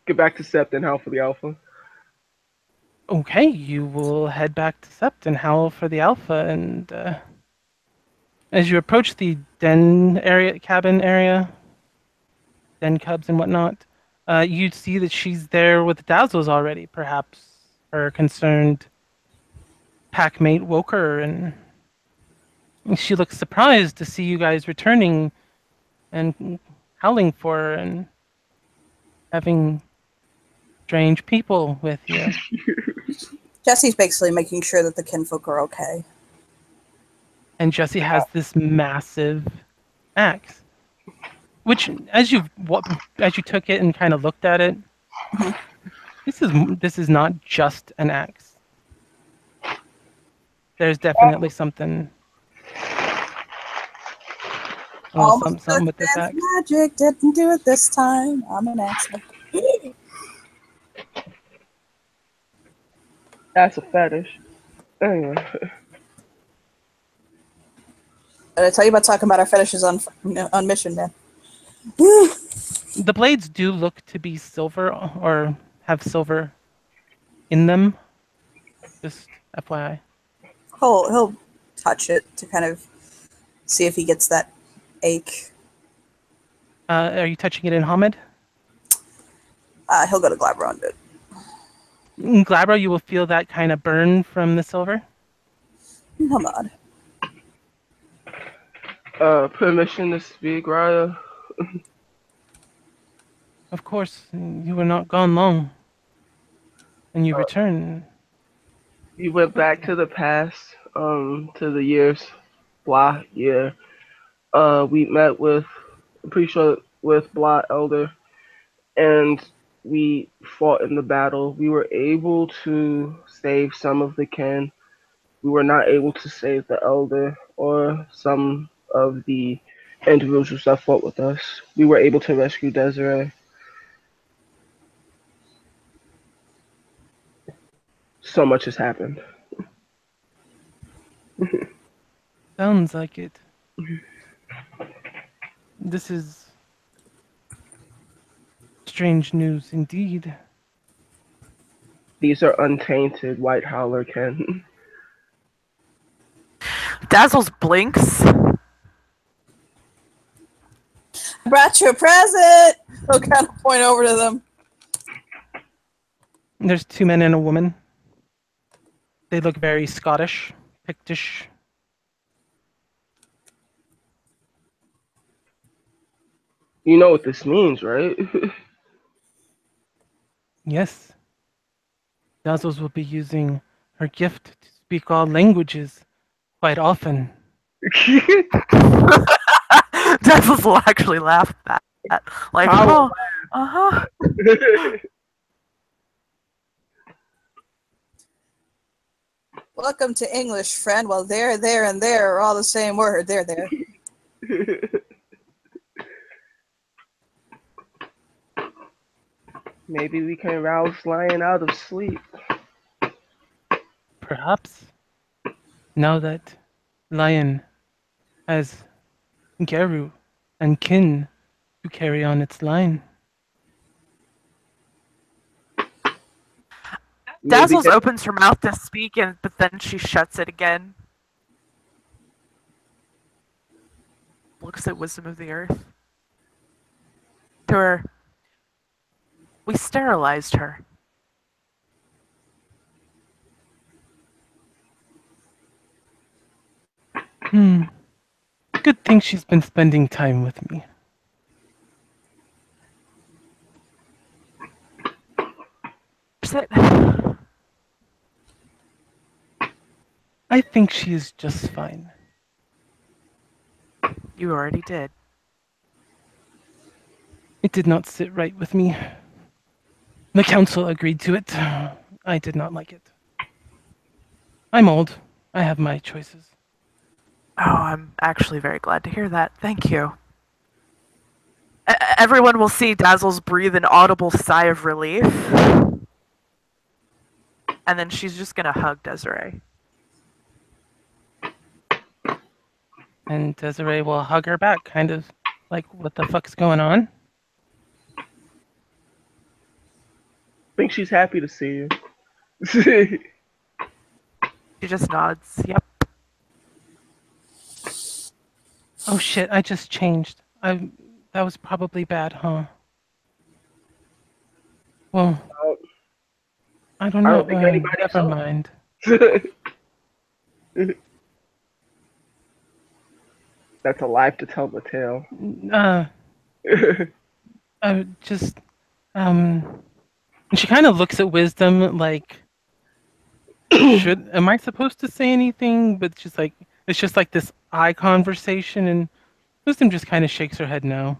Speaker 4: Get back to Sept and how for the alpha.
Speaker 1: Okay, you will head back to Sept and howl for the Alpha, and as you approach the cabin area, den cubs and whatnot, you see that she's there with Dazzles already. Perhaps her concerned packmate woke her, and she looks surprised to see you guys returning and howling for her and having strange people with you.
Speaker 2: Jesse's basically making sure that the kinfolk are okay.
Speaker 1: And Jesse has this massive axe, which, as you took it and kind of looked at it, this is not just an axe. there's definitely something. A little
Speaker 2: Almost
Speaker 1: something, something
Speaker 2: took
Speaker 1: with this
Speaker 2: dance
Speaker 1: axe.
Speaker 2: magic, didn't do it this time. I'm an asshole.
Speaker 4: That's a fetish. Anyway.
Speaker 2: Did I tell you about talking about our fetishes on mission, man?
Speaker 1: The blades do look to be silver or have silver in them. Just FYI.
Speaker 2: He'll touch it to kind of see if he gets that ache.
Speaker 1: Are you touching it in Hamid?
Speaker 2: He'll go to Glabro and do it.
Speaker 1: In Glabro, you will feel that kind of burn from the silver.
Speaker 2: He'll nod.
Speaker 4: Permission to speak, Raya.
Speaker 1: Of course, you were not gone long. And you return.
Speaker 4: You went back to the past, to the years, blah, year. We met with, I'm pretty sure, with Blah Elder, and we fought in the battle. We were able to save some of the kin. We were not able to save the Elder or some of the individuals that fought with us. We were able to rescue Desiree. So much has happened.
Speaker 1: Sounds like it. This is strange news indeed.
Speaker 4: These are untainted white howler kin.
Speaker 3: Dazzles blinks.
Speaker 2: I brought you a present! He'll kind of point over to them.
Speaker 1: There's two men and a woman. They look very Scottish, Pictish.
Speaker 4: You know what this means, right?
Speaker 1: Yes. Dazzles will be using her gift to speak all languages quite often.
Speaker 3: Dazzles will actually laugh at that. Like,
Speaker 4: How-
Speaker 3: oh, uh-huh.
Speaker 2: Welcome to English, friend. Well, there, and there are all the same word. There.
Speaker 4: Maybe we can rouse Lion out of sleep.
Speaker 1: Perhaps, now that Lion has Geru and kin to carry on its line.
Speaker 3: Dazzles opens her mouth to speak, but then she shuts it again. Looks at Wisdom of the Earth. To her, we sterilized her.
Speaker 1: Good thing she's been spending time with me.
Speaker 3: Sit.
Speaker 1: I think she is just fine.
Speaker 3: You already did.
Speaker 1: It did not sit right with me. The council agreed to it. I did not like it. I'm old. I have my choices.
Speaker 3: Oh, I'm actually very glad to hear that. Thank you. Everyone will see Dazzles breathe an audible sigh of relief. And then she's just gonna hug Desiree.
Speaker 1: And Desiree will hug her back, kind of like, what the fuck's going on?
Speaker 4: I think she's happy to see you.
Speaker 3: She just nods. Yep.
Speaker 1: Oh shit, I just changed. That was probably bad, huh? Well, I don't
Speaker 4: I
Speaker 1: know.
Speaker 4: don't think anybody
Speaker 1: Never
Speaker 4: saw.
Speaker 1: mind.
Speaker 4: That's a life to tell the tale.
Speaker 1: Just, and she kind of looks at Wisdom like, am I supposed to say anything? But she's like, it's just like this eye conversation, and Wisdom just kind of shakes her head no.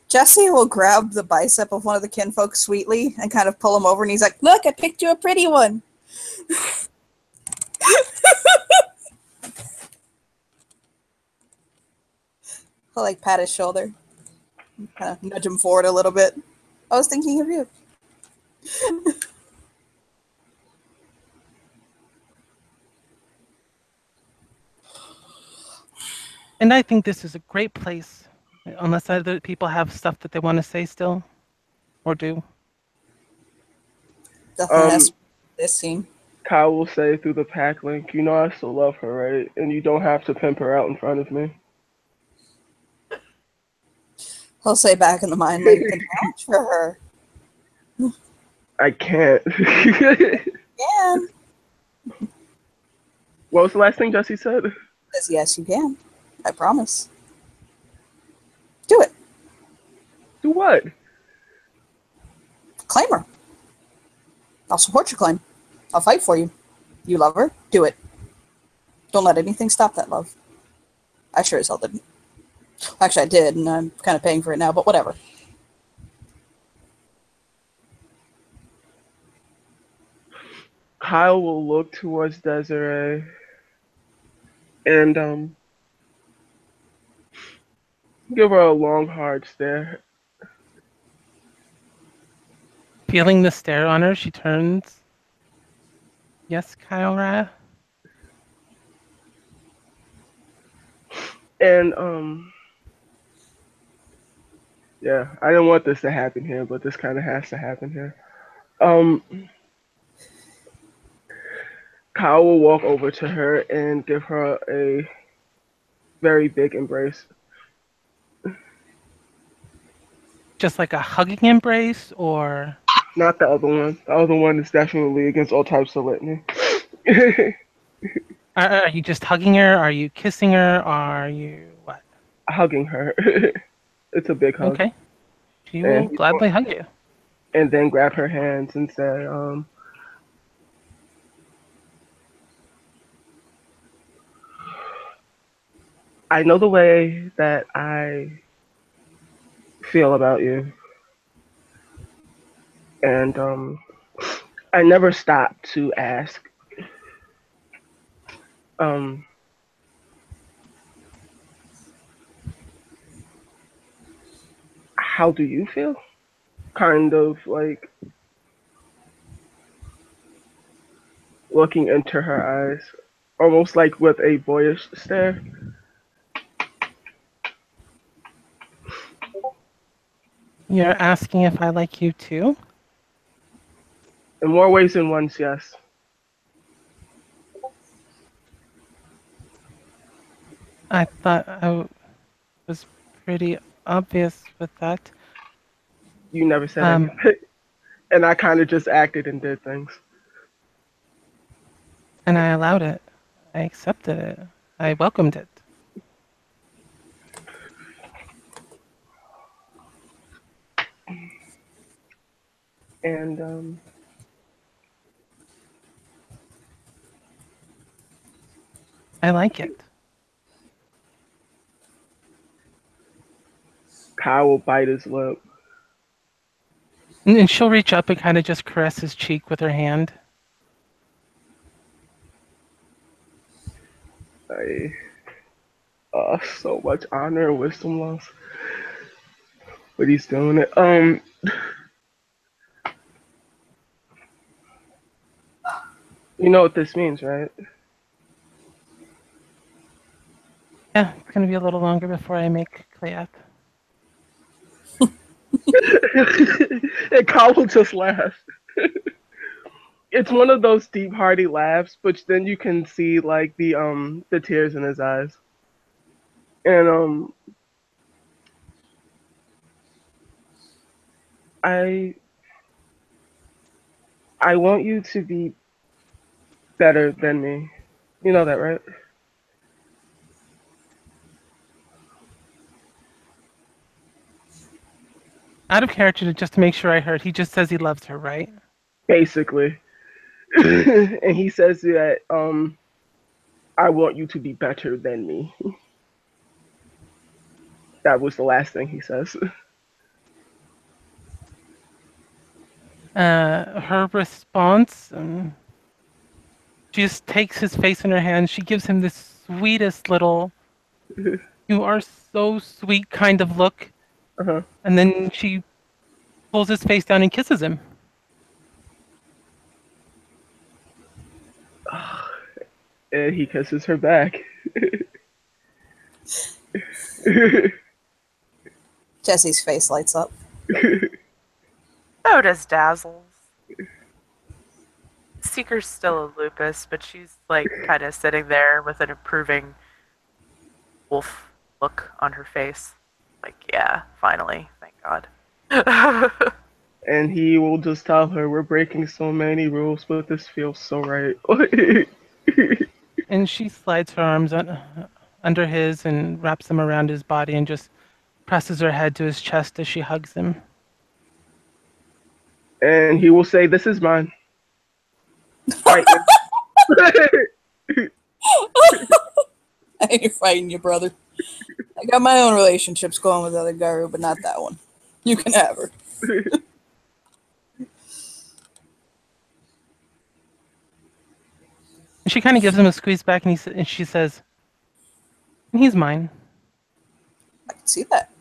Speaker 2: Jesse will grab the bicep of one of the kinfolk sweetly and kind of pull him over, and he's like, "Look, I picked you a pretty one." I'll like pat his shoulder, kind of nudge him forward a little bit. I was thinking of you.
Speaker 1: And I think this is a great place, unless other people have stuff that they want to say still or do.
Speaker 2: Definitely has this scene.
Speaker 4: Kyle will say through the pack link, you know I still love her, right? And you don't have to pimp her out in front of me.
Speaker 2: He'll say back in the mind link, then vouch for her.
Speaker 4: I can't.
Speaker 2: Can.
Speaker 4: What was the last thing Jesse said?
Speaker 2: Says yes, you can. I promise. Do it.
Speaker 4: Do what?
Speaker 2: Claim her. I'll support your claim. I'll fight for you. You love her? Do it. Don't let anything stop that love. I sure as hell didn't. Actually, I did, and I'm kind of paying for it now, but whatever.
Speaker 4: Kyle will look towards Desiree and give her a long, hard stare.
Speaker 1: Feeling the stare on her, she turns. Yes, Kyra?
Speaker 4: And yeah, I didn't want this to happen here, but this kind of has to happen here. Um, Kyle will walk over to her and give her a very big embrace.
Speaker 1: Just like a hugging embrace, or
Speaker 4: Not the other one. The other one is definitely against all types of litany.
Speaker 1: are you just hugging her? Are you kissing her? Are you what?
Speaker 4: Hugging her. It's a big hug.
Speaker 1: Okay. She will
Speaker 4: And
Speaker 1: gladly hug you.
Speaker 4: and then grab her hands and say, I know the way that I feel about you. And I never stop to ask, um, how do you feel? Kind of like looking into her eyes, almost like with a boyish stare.
Speaker 1: You're asking if I like you too?
Speaker 4: In more ways than once, yes.
Speaker 1: I thought I was pretty obvious with that.
Speaker 4: You never said
Speaker 1: Um,
Speaker 4: anything. And I kind of just acted and did things.
Speaker 1: and I allowed it. I accepted it. I welcomed it.
Speaker 4: And
Speaker 1: I like it.
Speaker 4: Kyle will bite his lip.
Speaker 1: And she'll reach up and kind of just caress his cheek with her hand.
Speaker 4: I, so much honor and wisdom loss. But he's doing it. You know what this means, right?
Speaker 1: Yeah, it's gonna be a little longer before I make Cleath.
Speaker 4: And Kyle will just laugh. It's one of those deep, hearty laughs, but then you can see like the tears in his eyes. And I I want you to be better than me. You know that, right?
Speaker 1: Out of character, just to make sure I heard, he just says he loves her, right?
Speaker 4: Basically. And he says that I want you to be better than me. That was the last thing he says.
Speaker 1: Her response, She just takes his face in her hand. She gives him this sweetest little, "You are so sweet" kind of look.
Speaker 4: Uh-huh.
Speaker 1: And then she pulls his face down and kisses him.
Speaker 4: And he kisses her back.
Speaker 2: Jesse's face lights up.
Speaker 3: So does Dazzles. Seeker's still a lupus, but she's like kind of sitting there with an approving wolf look on her face. Like, yeah, finally, thank God.
Speaker 4: And he will just tell her, "We're breaking so many rules, but this feels so right."
Speaker 1: And she slides her arms under his and wraps them around his body and just presses her head to his chest as she hugs him.
Speaker 4: And he will say, "This is mine." Right.
Speaker 2: I ain't fighting you, brother. I got my own relationships going with other Garu, but not that one. You can have her.
Speaker 1: And she kind of gives him a squeeze back, and she says, "He's mine."
Speaker 2: I can see that.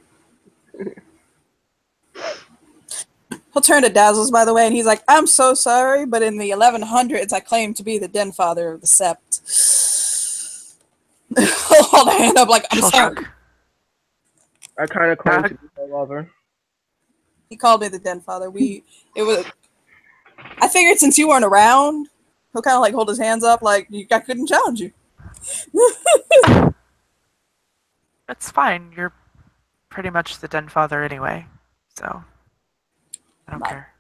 Speaker 2: He'll turn to Dazzles, by the way, and he's like, "I'm so sorry, but in the 1100s, I claim to be the den father of the sept." He'll hold a hand up like, "I'm sorry."
Speaker 4: I kind of claim to be her lover.
Speaker 2: He called me the den father. I figured since you weren't around, he'll kind of like hold his hands up like, I couldn't challenge you.
Speaker 3: It's fine. You're pretty much the den father anyway, so I don't care.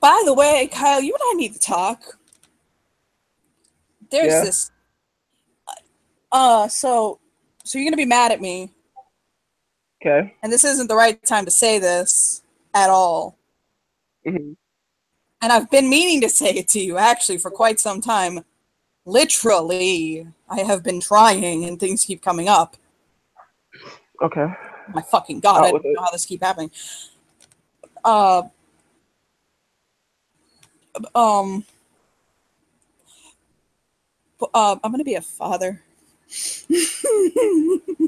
Speaker 2: By the way, Kyle, you and I need to talk. There's this. So you're gonna be mad at me.
Speaker 4: Okay.
Speaker 2: And this isn't the right time to say this at all.
Speaker 4: Mm-hmm.
Speaker 2: And I've been meaning to say it to you actually for quite some time. Literally, I have been trying and things keep coming up.
Speaker 4: Okay.
Speaker 2: My fucking God, I don't know how this keeps happening. I'm gonna be a father.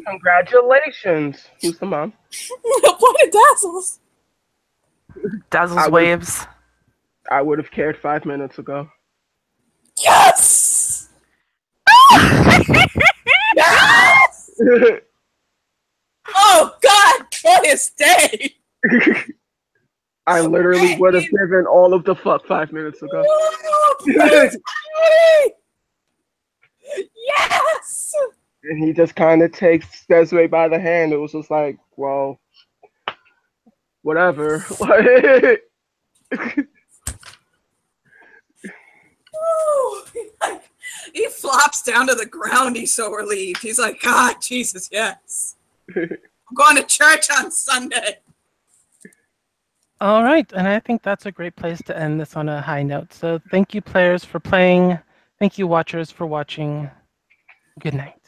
Speaker 4: Congratulations. Who's the mom?
Speaker 2: What a Dazzles.
Speaker 3: Dazzles waves.
Speaker 4: I would have cared 5 minutes ago.
Speaker 2: Yes! Yes! Oh God, joyous day!
Speaker 4: I literally would have given all of the fuck 5 minutes ago.
Speaker 2: Yes!
Speaker 4: And he just kind of takes Desiree by the hand. It was just like, well, whatever.
Speaker 2: He flops down to the ground. He's so relieved. He's like, God, Jesus, yes. I'm going to church on Sunday.
Speaker 1: All right, and I think that's a great place to end this on a high note. So thank you, players, for playing. Thank you, watchers, for watching. Good night.